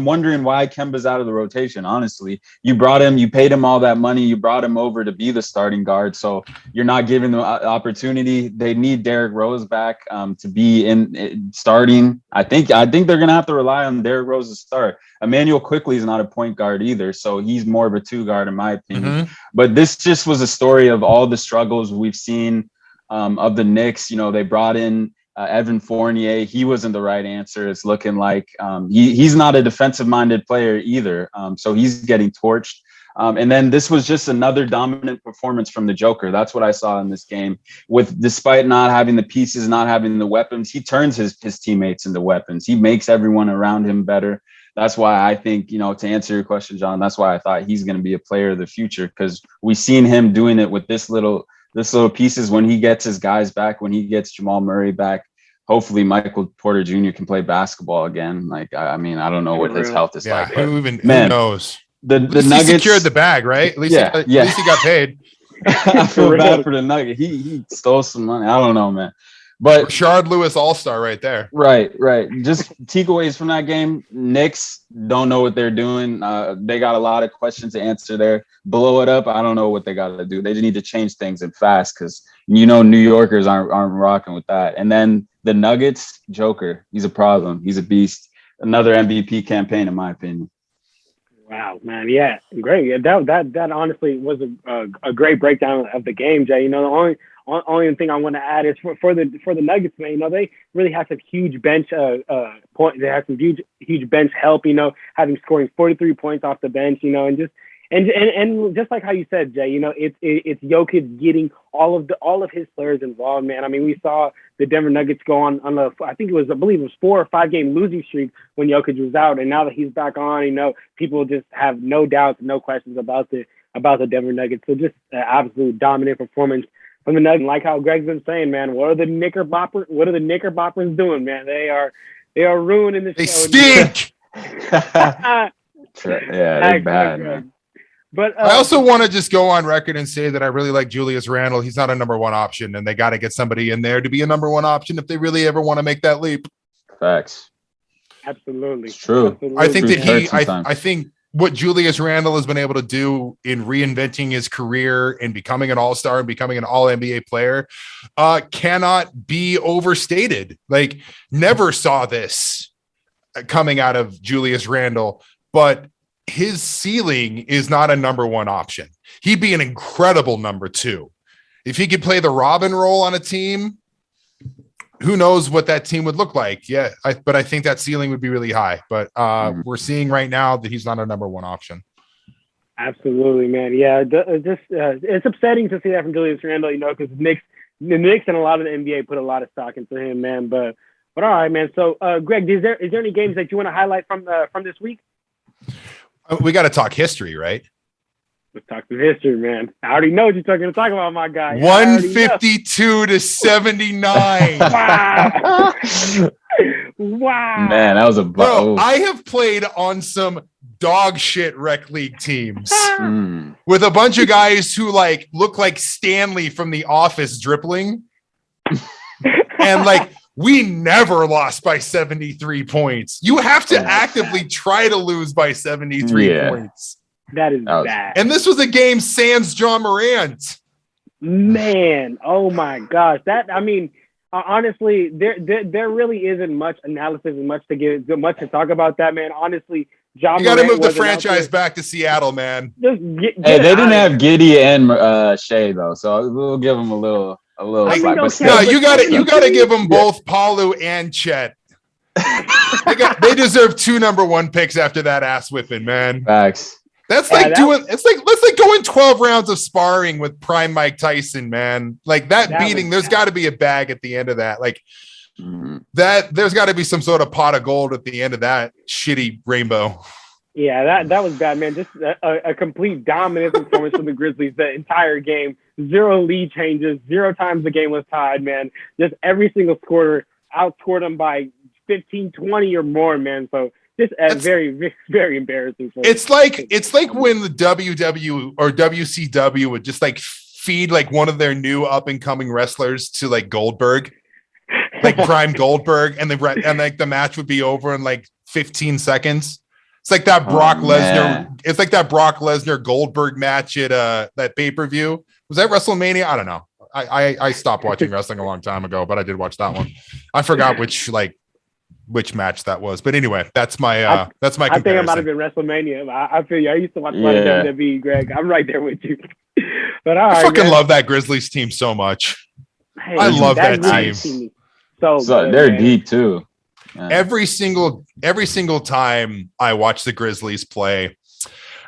wondering why Kemba's out of the rotation. Honestly, you brought him, you paid him all that money, you brought him over to be the starting guard. So you're not giving them opportunity. They need Derrick Rose back to be in starting. I think they're going to have to rely on Derrick Rose to start. Emmanuel Quickly is not a point guard either. So he's more of a 2 guard in my opinion. Mm-hmm. But this just was a story of all the struggles we've seen of the Knicks. You know, they brought in Evan Fournier. He wasn't the right answer. It's looking like he's not a defensive-minded player either. So he's getting torched. And then this was just another dominant performance from the Joker. That's what I saw in this game. Despite not having the pieces, not having the weapons, he turns his teammates into weapons. He makes everyone around him better. That's why I think, to answer your question, John, that's why I thought he's going to be a player of the future, because we've seen him doing it with this little pieces. When he gets his guys back, when he gets Jamal Murray back, hopefully Michael Porter Jr. can play basketball again. Like, I mean, I don't know what his health is like. Who knows? The Nuggets he secured the bag, right? At least he got paid. I feel bad for the Nugget. He stole some money. I don't know, man. But Rashard Lewis All-Star right there. Right. Just takeaways from that game. Knicks don't know what they're doing. They got a lot of questions to answer there. Blow it up. I don't know what they got to do. They just need to change things and fast, because New Yorkers aren't rocking with that. And then the Nuggets, Joker, he's a problem. He's a beast. Another MVP campaign, in my opinion. Wow, man. Yeah, great. That honestly was a great breakdown of the game, Jay. The only thing I want to add is for the Nuggets, man. They really have some huge bench point. They have some huge bench help. Having scoring 43 points off the bench. And just like how you said, Jay, it's Jokic getting all of his players involved, man. I mean, we saw the Denver Nuggets go on I believe it was 4 or 5 game losing streak when Jokic was out, and now that he's back on, people just have no doubts, no questions about the Denver Nuggets. So just an absolute dominant performance from the Nuggets. Like how Greg's been saying, man, what are the Knickerboppers doing, man? They are ruining the show. They stink. Yeah, they're bad, man. But I also want to just go on record and say that I really like Julius Randle. He's not a number 1 option, and they got to get somebody in there to be a number 1 option if they really ever want to make that leap. Facts. Absolutely. It's true. Absolutely. I think that I think what Julius Randle has been able to do in reinventing his career and becoming an all-star and becoming an all-NBA player cannot be overstated. Like, never saw this coming out of Julius Randle, but his ceiling is not a number 1 option. He'd be an incredible number 2. If he could play the Robin role on a team, who knows what that team would look like. Yeah, but I think that ceiling would be really high. But we're seeing right now that he's not a number 1 option. Absolutely, man. Yeah, it's upsetting to see that from Julius Randle, because the Knicks and a lot of the NBA put a lot of stock into him, man. But all right, man. So, Greg, is there any games that you want to highlight from this week? We got to talk history, right? Let's talk some history, man. I already know what you're going to talk about, my guy. 152 to 79. Wow. Wow. Man, that was a bro. I have played on some dog shit rec league teams with a bunch of guys who look like Stanley from The Office dribbling. And we never lost by 73 points. You have to actively try to lose by 73 points. That is bad. And this was a game sans John Morant. Man, oh my gosh. Honestly, there really isn't much analysis and much to talk about that, man. Honestly, John Morant. You got to move the franchise back to Seattle, man. They didn't have Giddey and Shea though, so we'll give them a little slack. No, you got to give them both Palu and Chet. They deserve 2 number 1 picks after that ass whipping, man. Facts. That's like let's like going 12 rounds of sparring with prime Mike Tyson, man. Like that beating, there's got to be a bag at the end of that. Like that, there's got to be some sort of pot of gold at the end of that shitty rainbow. Yeah, that was bad, man. Just a complete dominant performance from the Grizzlies the entire game. 0 lead changes, 0 times the game was tied, man. Just every single quarter outscored them by 15, 20 or more, man. So just very, very embarrassing. It's like when the WW or WCW would just like feed like one of their new up and coming wrestlers to like Goldberg, like prime Goldberg, and like the match would be over in like 15 seconds. It's like that Brock Lesnar. It's like that Brock Lesnar Goldberg match at that pay-per-view. Was that WrestleMania? I don't know. I stopped watching wrestling a long time ago, but I did watch that one. I forgot which match that was. But anyway, that's my comparison. I think it might have been WrestleMania. I feel you. I used to watch WWE, Greg. I'm right there with you. But I fucking love that Grizzlies team so much. Hey, I love that team. So they're deep too. Yeah. Every single time I watch the Grizzlies play,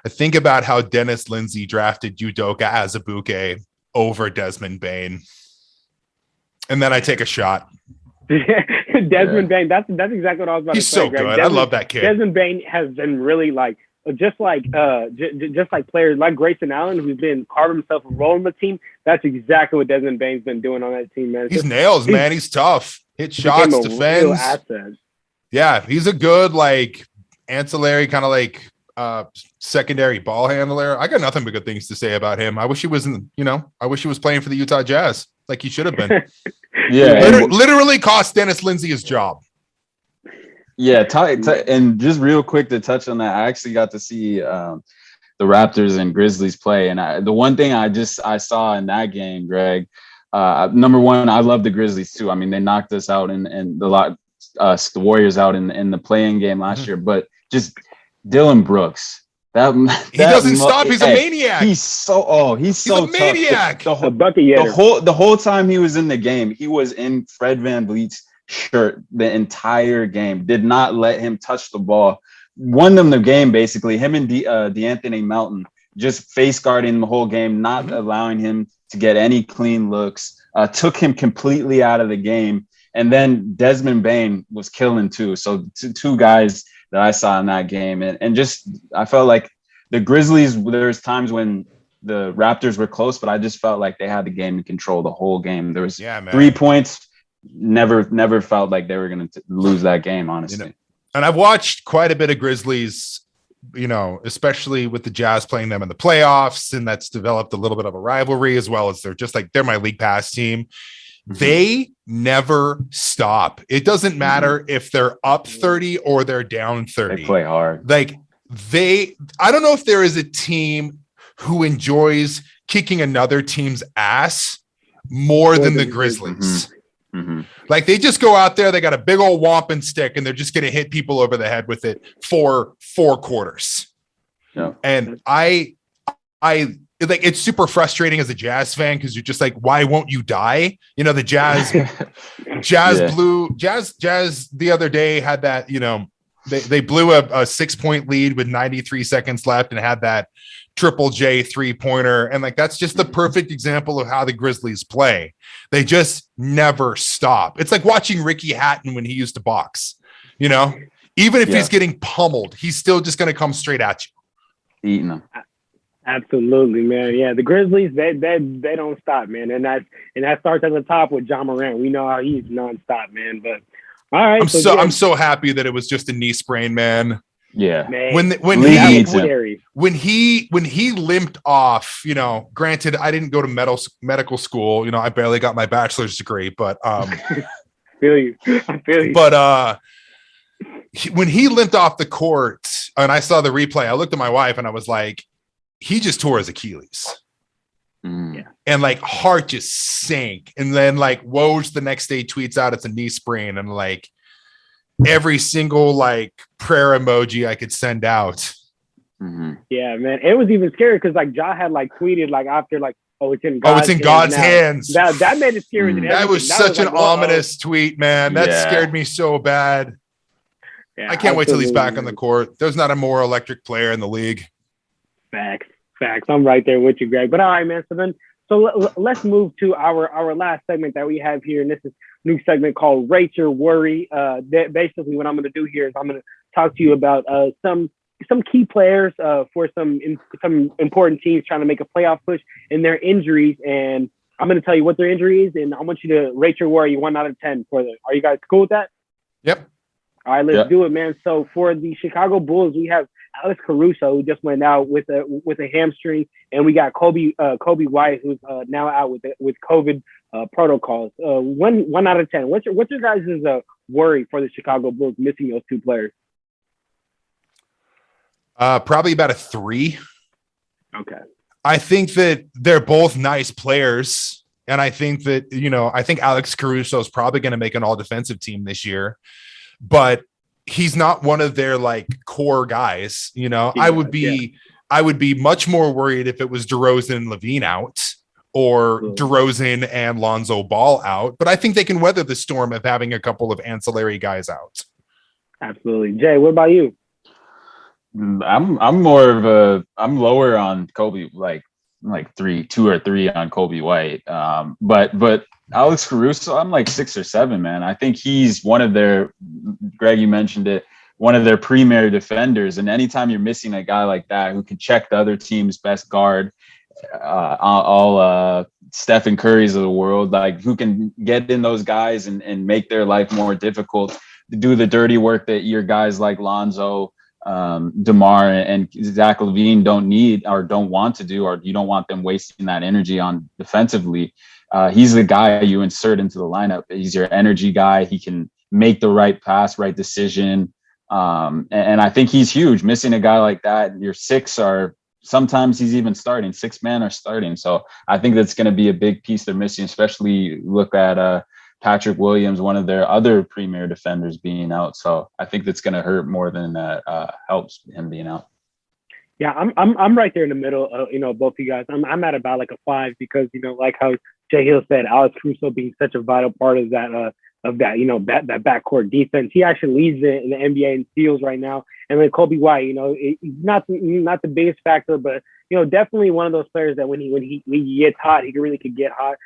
I think about how Dennis Lindsay drafted Udoka Azubuike over Desmond Bane, and then I take a shot. Desmond Bane, that's exactly what I was about to say. He's so good. I love that kid. Desmond Bane has been really like just like players like Grayson Allen, who's been carving himself a role in the team. That's exactly what Desmond Bane's been doing on that team, man. He's nails, man. He's tough. Hit shots, defends. Yeah, he's a good like ancillary kind of like secondary ball handler. I got nothing but good things to say about him. I wish he wasn't, I wish he was playing for the Utah Jazz like he should have been. Literally cost Dennis Lindsay his job. Yeah, and just real quick to touch on that, I actually got to see the Raptors and Grizzlies play, and the one thing I saw in that game, Greg, number one, I love the Grizzlies too. I mean, they knocked us out and the Warriors out in the play-in game last year, but just Dylan Brooks. He doesn't stop. He's a maniac. He's so a maniac. The whole time he was in the game, he was in Fred VanVleet's shirt the entire game. Did not let him touch the ball. Won them the game basically. Him and DeAnthony Melton just face guarding the whole game, not allowing him to get any clean looks. Took him completely out of the game. And then Desmond Bane was killing too. So two guys that I saw in that game. And just, I felt like the Grizzlies, there's times when the Raptors were close, but I just felt like they had the game in control the whole game. There was 3 points. Never felt like they were going to lose that game, honestly. And I've watched quite a bit of Grizzlies, especially with the Jazz playing them in the playoffs. And that's developed a little bit of a rivalry, as well as they're my league pass team. They never stop. It doesn't matter if they're up 30 or they're down 30. They play hard. Like I don't know if there is a team who enjoys kicking another team's ass more than the Grizzlies. Mm-hmm. Like they just go out there, they got a big old whomping stick, and they're just going to hit people over the head with it for 4 quarters. Yeah. And I like, it's super frustrating as a Jazz fan because you're just like, why won't you die? The Jazz Jazz the other day had that, they blew a 6-point lead with 93 seconds left and had that Triple J 3-pointer. And like, that's just the perfect example of how the Grizzlies play. They just never stop. It's like watching Ricky Hatton when he used to box, even if he's getting pummeled, he's still just going to come straight at you. Eating them. Absolutely, man. Yeah, the Grizzlies, they don't stop, man. And that starts at the top with John Morant. We know how he's nonstop, man. But all right. I'm so happy that it was just a knee sprain, man. Yeah. Man, when he limped off, granted, I didn't go to medical school. I barely got my bachelor's degree, but I feel you. But when he limped off the court and I saw the replay, I looked at my wife and I was like, he just tore his Achilles. Yeah. And like heart just sank. And then like Woj the next day tweets out it's a knee sprain, and like every single like prayer emoji I could send out. Mm-hmm. Yeah, man. It was even scary because like Ja had like tweeted like after like, it's in God's hands. That made it scary. That was such an ominous tweet, man. That scared me so bad. Yeah, I can't wait till he's back on the court. There's not a more electric player in the league. Facts. I'm right there with you, Greg. But all right, man. So let's move to our last segment that we have here, and this is a new segment called Rate Your Worry. Basically, what I'm going to do here is I'm going to talk to you about some key players for some important teams trying to make a playoff push and their injuries, and I'm going to tell you what their injury is, and I want you to rate your worry 1 out of 10 for them. Are you guys cool with that? Yep. All right, let's do it, man. So for the Chicago Bulls, we have Alex Caruso, who just went out with a hamstring, and we got Kobe White, who's now out with COVID protocols. 1 out of 10. What's your guys' worry for the Chicago Bulls missing those two players? Probably about a 3. Okay. I think that they're both nice players, and I think that I think Alex Caruso is probably going to make an all-defensive team this year, but he's not one of their like core guys. I would be much more worried if it was DeRozan and Levine out, or DeRozan and Lonzo Ball out. But I think they can weather the storm of having a couple of ancillary guys out. Absolutely, Jay. What about you? I'm lower on Kobe, like 2 or 3 on Kobe White. But Alex Caruso, I'm like 6 or 7, man. I think he's one of their, Greg, you mentioned it, one of their premier defenders. And anytime you're missing a guy like that who can check the other team's best guard, all Stephen Curry's of the world, like who can get in those guys and make their life more difficult, to do the dirty work that your guys like Lonzo, DeMar and Zach LaVine don't need or don't want to do, or you don't want them wasting that energy on defensively. He's the guy you insert into the lineup. He's your energy guy. He can make the right pass, right decision. And I think he's huge. Missing a guy like that, your 6 are sometimes he's even starting. 6 men are starting. So I think that's going to be a big piece they're missing, especially look at Patrick Williams, one of their other premier defenders, being out. So I think that's going to hurt more than helps him being out. Yeah, I'm right there in the middle. Both of you guys. I'm at about like a 5 because like how Jay Hill said, Alex Caruso being such a vital part of that that backcourt defense. He actually leads in the NBA in steals right now. And then Kobe White, he's not the biggest factor, but definitely one of those players that when he gets hot, he really could get hot.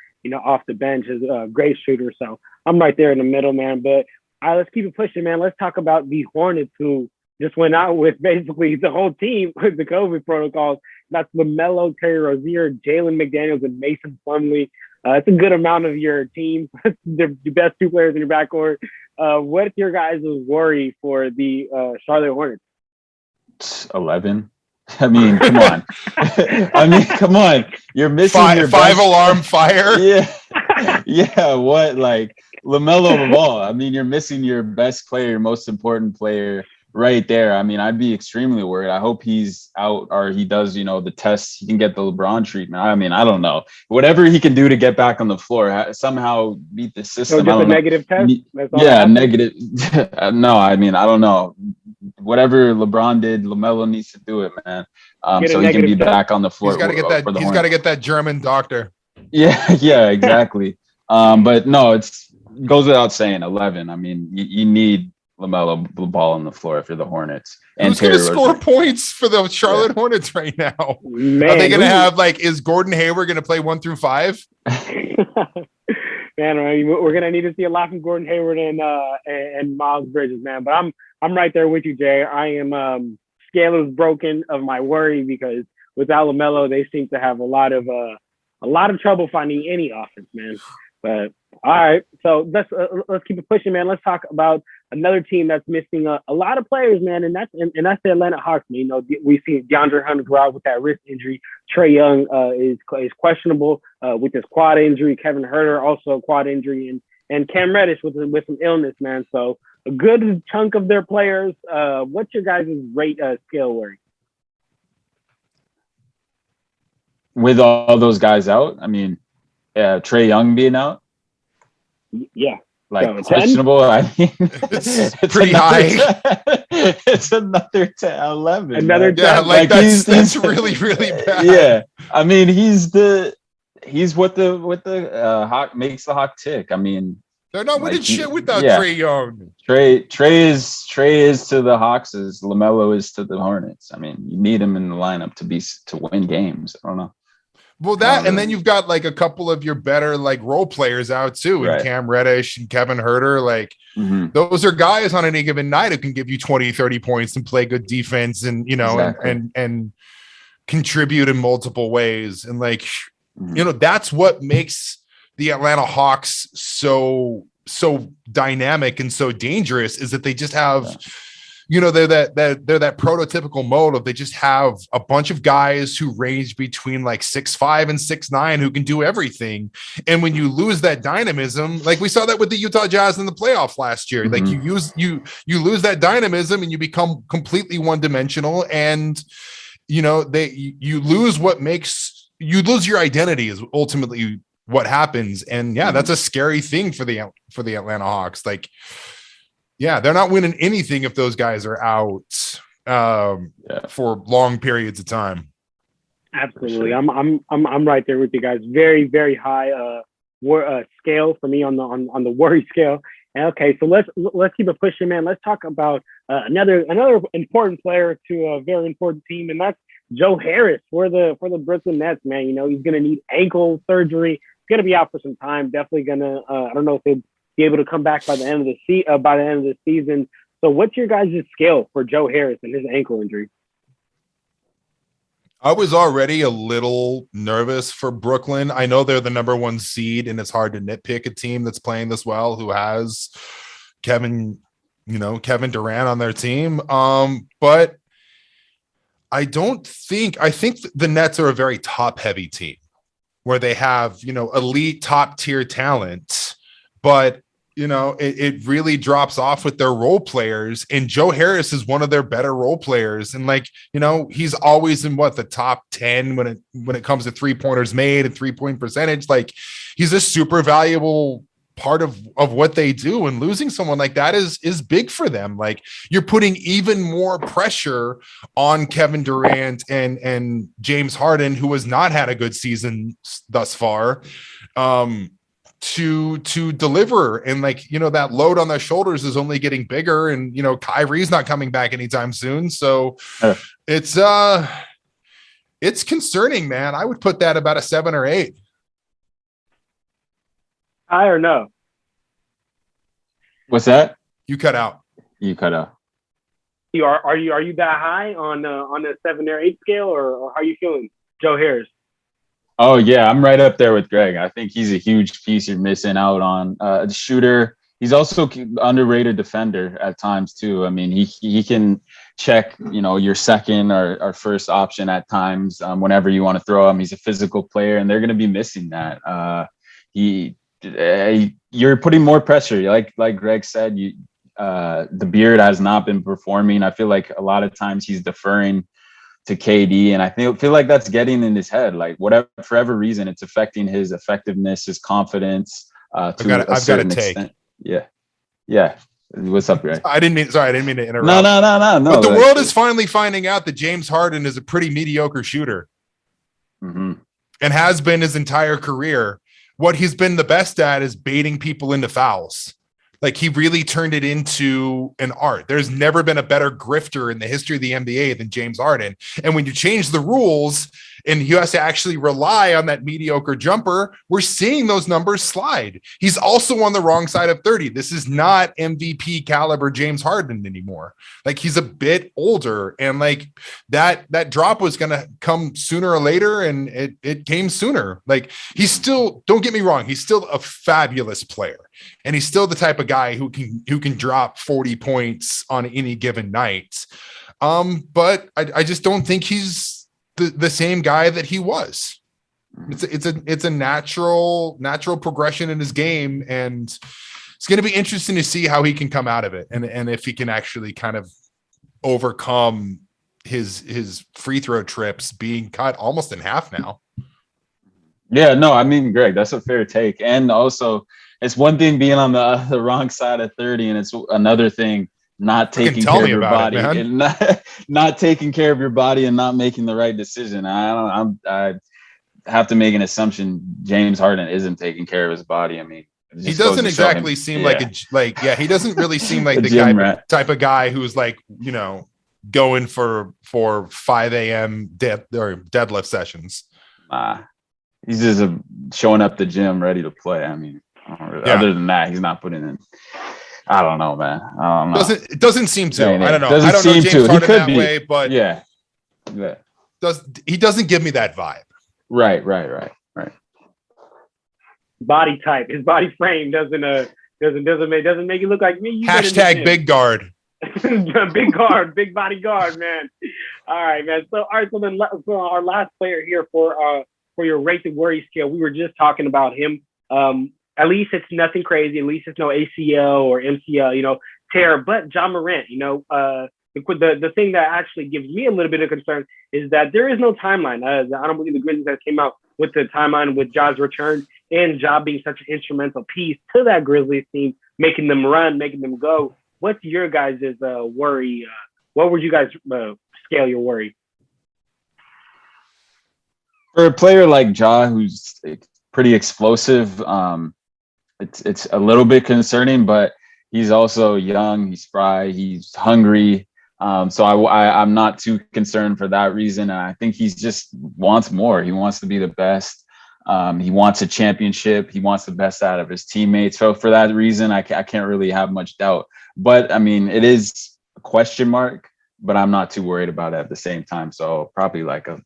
Off the bench is a great shooter. So I'm right there in the middle, man. But all right, let's keep it pushing, man. Let's talk about the Hornets, who just went out with basically the whole team with the COVID protocols. That's LaMelo, Terry Rozier, Jalen McDaniels, and Mason Plumlee. It's a good amount of your team. They're the best 2 players in your backcourt. What's your guys' worry for the Charlotte Hornets? 11. I mean, come on. You're missing your 5 alarm fire. Yeah. What, like LaMelo Ball? I mean, you're missing your best player, your most important player right there. I mean, I'd be extremely worried. I hope he's out, or he does, the tests. He can get the LeBron treatment. I mean, I don't know. Whatever he can do to get back on the floor, somehow beat the system. So just a negative test? Yeah, negative. No, I mean, I don't know. Whatever LeBron did, LaMelo needs to do it, man. So he can be back on the floor. He's got to get that. He's got to get that German doctor. Yeah, exactly. But no, it goes without saying. 11. I mean, you need LaMelo Ball on the floor if you're the Hornets. And who's going to score points for the Charlotte Hornets right now? Man, are they going to have is Gordon Hayward going to play 1 through 5? Man, we're going to need to see a lot from Gordon Hayward and Miles Bridges, man. But I'm right there with you, Jay. I am scale is broken of my worry because without LaMelo, they seem to have a lot of trouble finding any offense, man. But all right, so let's keep it pushing, man. Let's talk about another team that's missing a lot of players, man, and that's the Atlanta Hawks. We see DeAndre Hunter go out with that wrist injury. Trae Young is questionable with his quad injury. Kevin Huerter also quad injury, and Cam Reddish with some illness, man. So a good chunk of their players. What's your guys' rate scale worry? With all those guys out, I mean, Trae Young being out. Yeah. Questionable. I mean, it's pretty high. It's another 11. Another 10. Yeah, that's really, really bad. Yeah. I mean, he's what the Hawk makes the Hawk tick. I mean, They're not winning shit without Trae Young. Trae is to the Hawks as LaMelo is to the Hornets. I mean, you need him in the lineup to win games. I don't know. Well, and then you've got like a couple of your better like role players out too, and Cam Reddish and Kevin Huerter. Like those are guys on any given night who can give you 20, 30 points and play good defense and, you know, and contribute in multiple ways. And like, you know, that's what makes the Atlanta Hawks so dynamic and so dangerous, is that they just have, you know, they're that prototypical mode of, they just have a bunch of guys who range between like 6'5" and 6'9" who can do everything. And when you lose that dynamism, like we saw that with the Utah Jazz in the playoff last year, like you lose that dynamism and you become completely one-dimensional, and you know, you lose your identity is ultimately what happens. And that's a scary thing for the Atlanta Hawks. Like, yeah, they're not winning anything if those guys are out for long periods of time. Absolutely, I'm right there with you guys. Very, very high scale for me on the worry scale. Okay, so let's keep it pushing, man. Let's talk about another important player to a very important team, and that's Joe Harris for the Brooklyn Nets, man. You know, he's gonna need ankle surgery. He's gonna be out for some time. Definitely gonna. I don't know if he'll be able to come back by the end of the season. So what's your guys' scale for Joe Harris and his ankle injury? I was already a little nervous for Brooklyn. I know they're the number 1 seed, and it's hard to nitpick a team that's playing this well, who has Kevin Durant on their team. But I think the Nets are a very top heavy team where they have, you know, elite top tier talent, but you know, it really drops off with their role players. And Joe Harris is one of their better role players. And like, you know, he's always in the top 10 when it comes to 3-pointers made and 3-point percentage. Like, he's a super valuable part of what they do. And losing someone like that is big for them. Like, you're putting even more pressure on Kevin Durant and James Harden, who has not had a good season thus far. To deliver, and like, you know, that load on their shoulders is only getting bigger, and you know, Kyrie's not coming back anytime soon, so it's concerning, man. I would put that about a 7 or 8. High or no? What's that? You cut out. Are you that high on a 7 or 8 scale, or how are you feeling, Joe Harris? Oh, yeah, I'm right up there with Greg. I think he's a huge piece you're missing out on. The shooter. He's also underrated defender at times, too. I mean, he can check, you know, your second or first option at times whenever you want to throw him. He's a physical player, and they're going to be missing that. You're putting more pressure. Like Greg said, the beard has not been performing. I feel like a lot of times he's deferring to KD, and I feel like that's getting in his head. Like, for whatever reason, it's affecting his effectiveness, his confidence. I've got a take. Extent. Yeah. What's up, Greg? I didn't mean to interrupt. No. But the world is finally finding out that James Harden is a pretty mediocre shooter, and has been his entire career. What he's been the best at is baiting people into fouls. Like, he really turned it into an art. There's never been a better grifter in the history of the NBA than James Harden. And when you change the rules and he has to actually rely on that mediocre jumper, we're seeing those numbers slide. He's also on the wrong side of 30. This is not MVP caliber James Harden anymore. Like, he's a bit older, and like that drop was going to come sooner or later, and it came sooner. Like, he's still, don't get me wrong, he's still a fabulous player. And he's still the type of guy who can drop 40 points on any given night. But I just don't think he's the same guy that he was. It's a natural progression in his game, and it's going to be interesting to see how he can come out of it, and if he can actually kind of overcome his free throw trips being cut almost in half now. Yeah, no, I mean, Greg, that's a fair take. And also, it's one thing being on the wrong side of 30, and it's another thing not taking care of your body and not taking care of your body and not making the right decision. I have to make an assumption James Harden isn't taking care of his body. I mean, He doesn't exactly seem like he doesn't really seem like the type of guy who's like, going for 5 a.m. deadlift sessions. He's just showing up the gym ready to play. I mean, other than that, he's not putting in. I don't know, man. I don't know. It doesn't seem to. I don't know. I don't know James Harden that way, but he doesn't give me that vibe. Right. Body type, his body frame doesn't make you look like me. Hashtag big guard. Big guard, big body guard, man. All right, man. So then our last player here for your rate the worry scale, we were just talking about him. At least it's nothing crazy. At least it's no ACL or MCL, tear. But Ja Morant, the thing that actually gives me a little bit of concern is that there is no timeline. I don't believe the Grizzlies that came out with the timeline with Ja's return and Ja being such an instrumental piece to that Grizzlies team, making them run, making them go. What's your guys' worry? What would you guys scale your worry? For a player like Ja, who's pretty explosive, it's a little bit concerning, but he's also young, he's spry, he's hungry. So I'm not too concerned for that reason. And I think he just wants more. He wants to be the best. He wants a championship. He wants the best out of his teammates. So for that reason, I can't really have much doubt. But I mean, it is a question mark, but I'm not too worried about it at the same time. So probably like a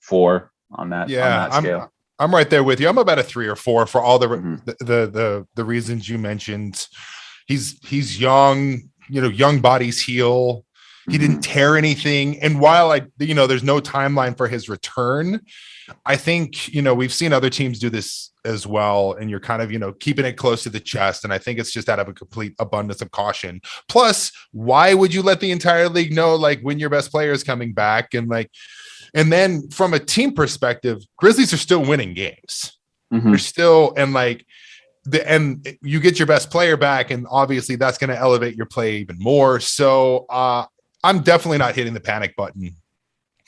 4 on that scale. I'm right there with you. I'm about a 3 or 4 for all the reasons you mentioned. He's young, young bodies heal. He didn't tear anything. And while there's no timeline for his return, I think, we've seen other teams do this as well. And you're kind of, keeping it close to the chest. And I think it's just out of a complete abundance of caution. Plus, why would you let the entire league know, when your best player is coming back? And then from a team perspective, Grizzlies are still winning games. They're still, and you get your best player back. And obviously that's going to elevate your play even more. So, I'm definitely not hitting the panic button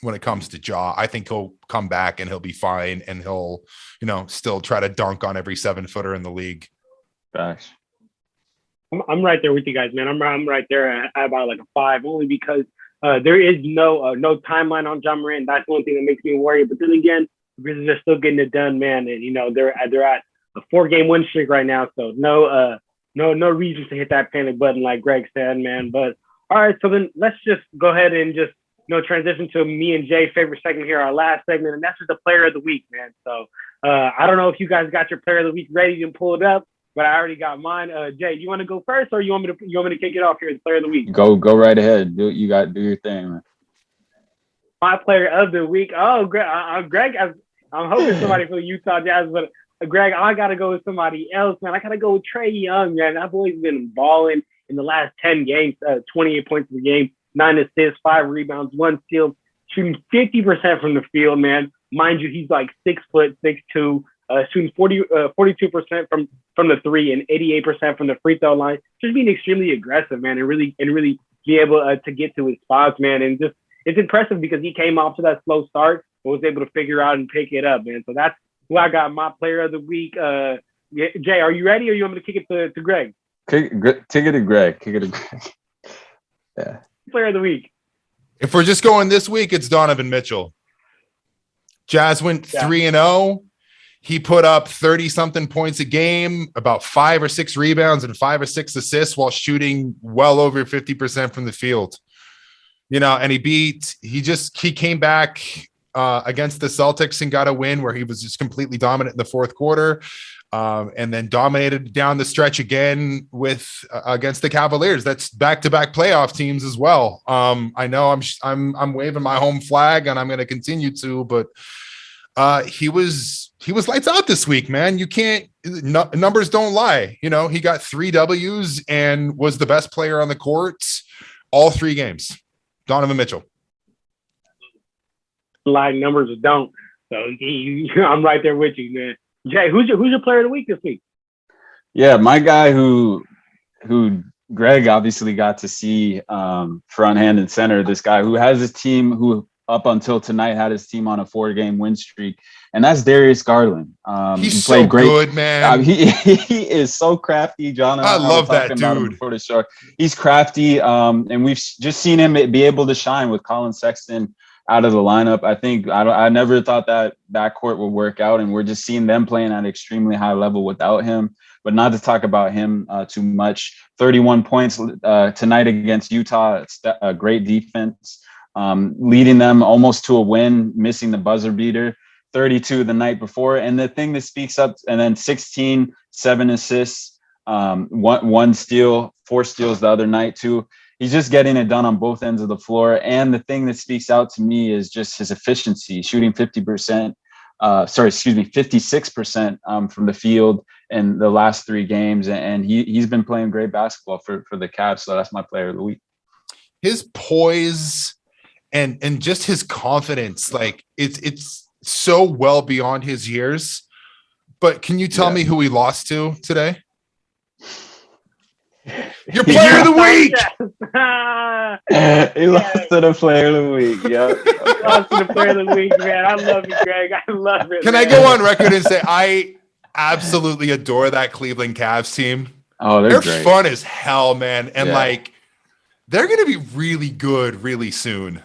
when it comes to Ja. I think he'll come back and he'll be fine, and he'll, still try to dunk on every 7-footer in the league. Gosh. I'm right there with you guys, man. I'm right there at about like a 5, only because there is no timeline on Ja Morant. That's one thing that makes me worry. But then again, the Grizzlies are still getting it done, man. And they're at a 4-game win streak right now, so no reason to hit that panic button like Greg said, man. But all right, so then let's just go ahead and just transition to me and Jay's favorite segment here, our last segment, and that's just the player of the week, man. So I don't know if you guys got your player of the week ready and pull it up, but I already got mine. Jay, you want to go first, or you want me to kick it off here as player of the week? Go right ahead. Do your thing, man. My player of the week. Oh, Greg, I'm hoping somebody for the Utah Jazz, but Greg, I gotta go with somebody else, man. I gotta go with Trae Young, man. That boy's been balling in the last 10 games, 28 points in the game, 9 assists, 5 rebounds, 1 steal, shooting 50% from the field, man. Mind you, he's like 6 foot, 6'2", shooting 42% from the 3 and 88% from the free throw line. Just being extremely aggressive, man, and really be able to get to his spots, man. And just it's impressive because he came off to that slow start and was able to figure out and pick it up, man. So that's who I got my player of the week. Jay, are you ready, or you want me to kick it to Greg? Kick it to Greg. Yeah. Player of the week. If we're just going this week, it's Donovan Mitchell. Jazz went 3-0. He put up 30-something points a game, about 5 or 6 rebounds and 5 or 6 assists while shooting well over 50% from the field. And he came back against the Celtics and got a win where he was just completely dominant in the fourth quarter. And then dominated down the stretch again against the Cavaliers. That's back-to-back playoff teams as well. I know I'm waving my home flag, and I'm going to continue to, but he was lights out this week, man. You can't, numbers don't lie. He got 3 W's and was the best player on the court all 3 games. Donovan Mitchell. Lie, numbers don't. So I'm right there with you, man. Jay, who's your player of the week this week? Yeah, my guy who Greg obviously got to see front, hand, and center. This guy who has his team who up until tonight had his team on a 4-game win streak, and that's Darius Garland. He's he so great. Good, man. He is so crafty, John. I love that dude. Before the show. He's crafty, and we've just seen him be able to shine with Colin Sexton out of the lineup. I never thought that backcourt would work out, and we're just seeing them playing at an extremely high level without him. But not to talk about him too much. 31 points tonight against Utah. It's a great defense, leading them almost to a win, missing the buzzer beater. 32 the night before. And the thing that speaks up, and then 16, 7 assists, one steal, 4 steals the other night too. He's just getting it done on both ends of the floor. And the thing that speaks out to me is just his efficiency, shooting 56% from the field in the last 3 games. And he's been playing great basketball for the Cavs. So that's my player of the week. His poise and just his confidence, like it's so well beyond his years. But can you tell me who he lost to today? Your player of the week. He lost to the player of the week. Yeah, lost to the player of the week, man. I love you, Greg. I love it. Can I go on record and say I absolutely adore that Cleveland Cavs team? Oh, they're great. Fun as hell, man, and like they're gonna be really good really soon.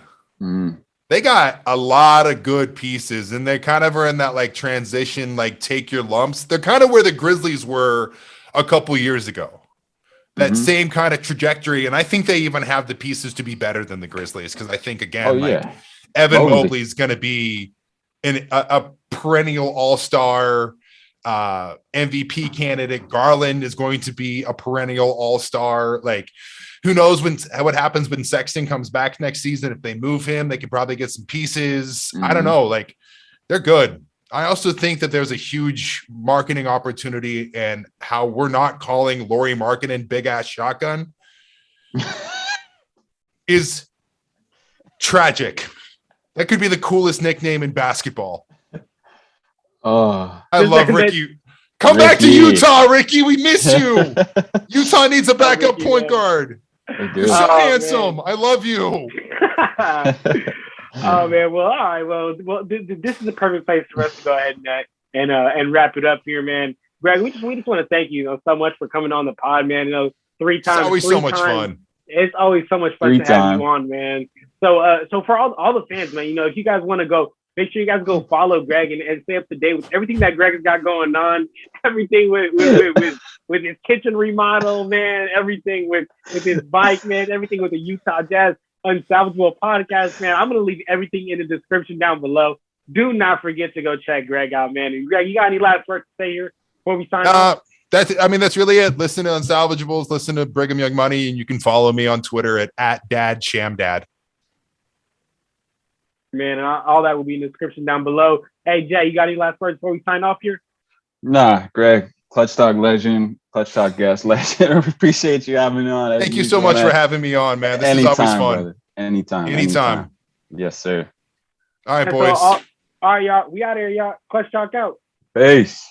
They got a lot of good pieces, and they kind of are in that like transition, like take your lumps. They're kind of where the Grizzlies were a couple years ago. That same kind of trajectory, and I think they even have the pieces to be better than the Grizzlies, because I think again, Evan Mobley is going to be a perennial all-star MVP candidate. Garland is going to be a perennial all-star. Like, who knows what happens when Sexton comes back next season? If they move him, they could probably get some pieces. I don't know. Like, they're good. I also think that there's a huge marketing opportunity, and how we're not calling Lauri Markkanen big ass shotgun is tragic. That could be the coolest nickname in basketball. Oh, I love Ricky. Come back to Utah, Ricky. We miss you. Utah needs a backup point guard. You're so handsome. Man. I love you. Oh man, well, all right, well, this is the perfect place for us to go ahead and wrap it up here, man. Greg, we just want to thank you, so much for coming on the pod, man. 3 times, it's always so much fun. It's always so much fun to have you on, man. So for all the fans, man, if you guys want to go, make sure you guys go follow Greg and stay up to date with everything that Greg has got going on, everything with his kitchen remodel, man, everything with his bike, man, everything with the Utah Jazz Unsalvageable Podcast, man. I'm going to leave everything in the description down below. Do not forget to go check Greg out, man. And Greg, you got any last words to say here before we sign off? That's really it. Listen to Unsalvageables, listen to Brigham Young Money, and you can follow me on Twitter at @DadShamDad. Man, and all that will be in the description down below. Hey, Jay, you got any last words before we sign off here? Nah, Greg, Clutch Talk legend, Clutch Talk guest legend. I appreciate you having me on. Thank you so much for having me on, man. This is always fun. Brother. Anytime. Yes, sir. All right, boys. All right, y'all. We out here, y'all. Clutch Talk out. Peace.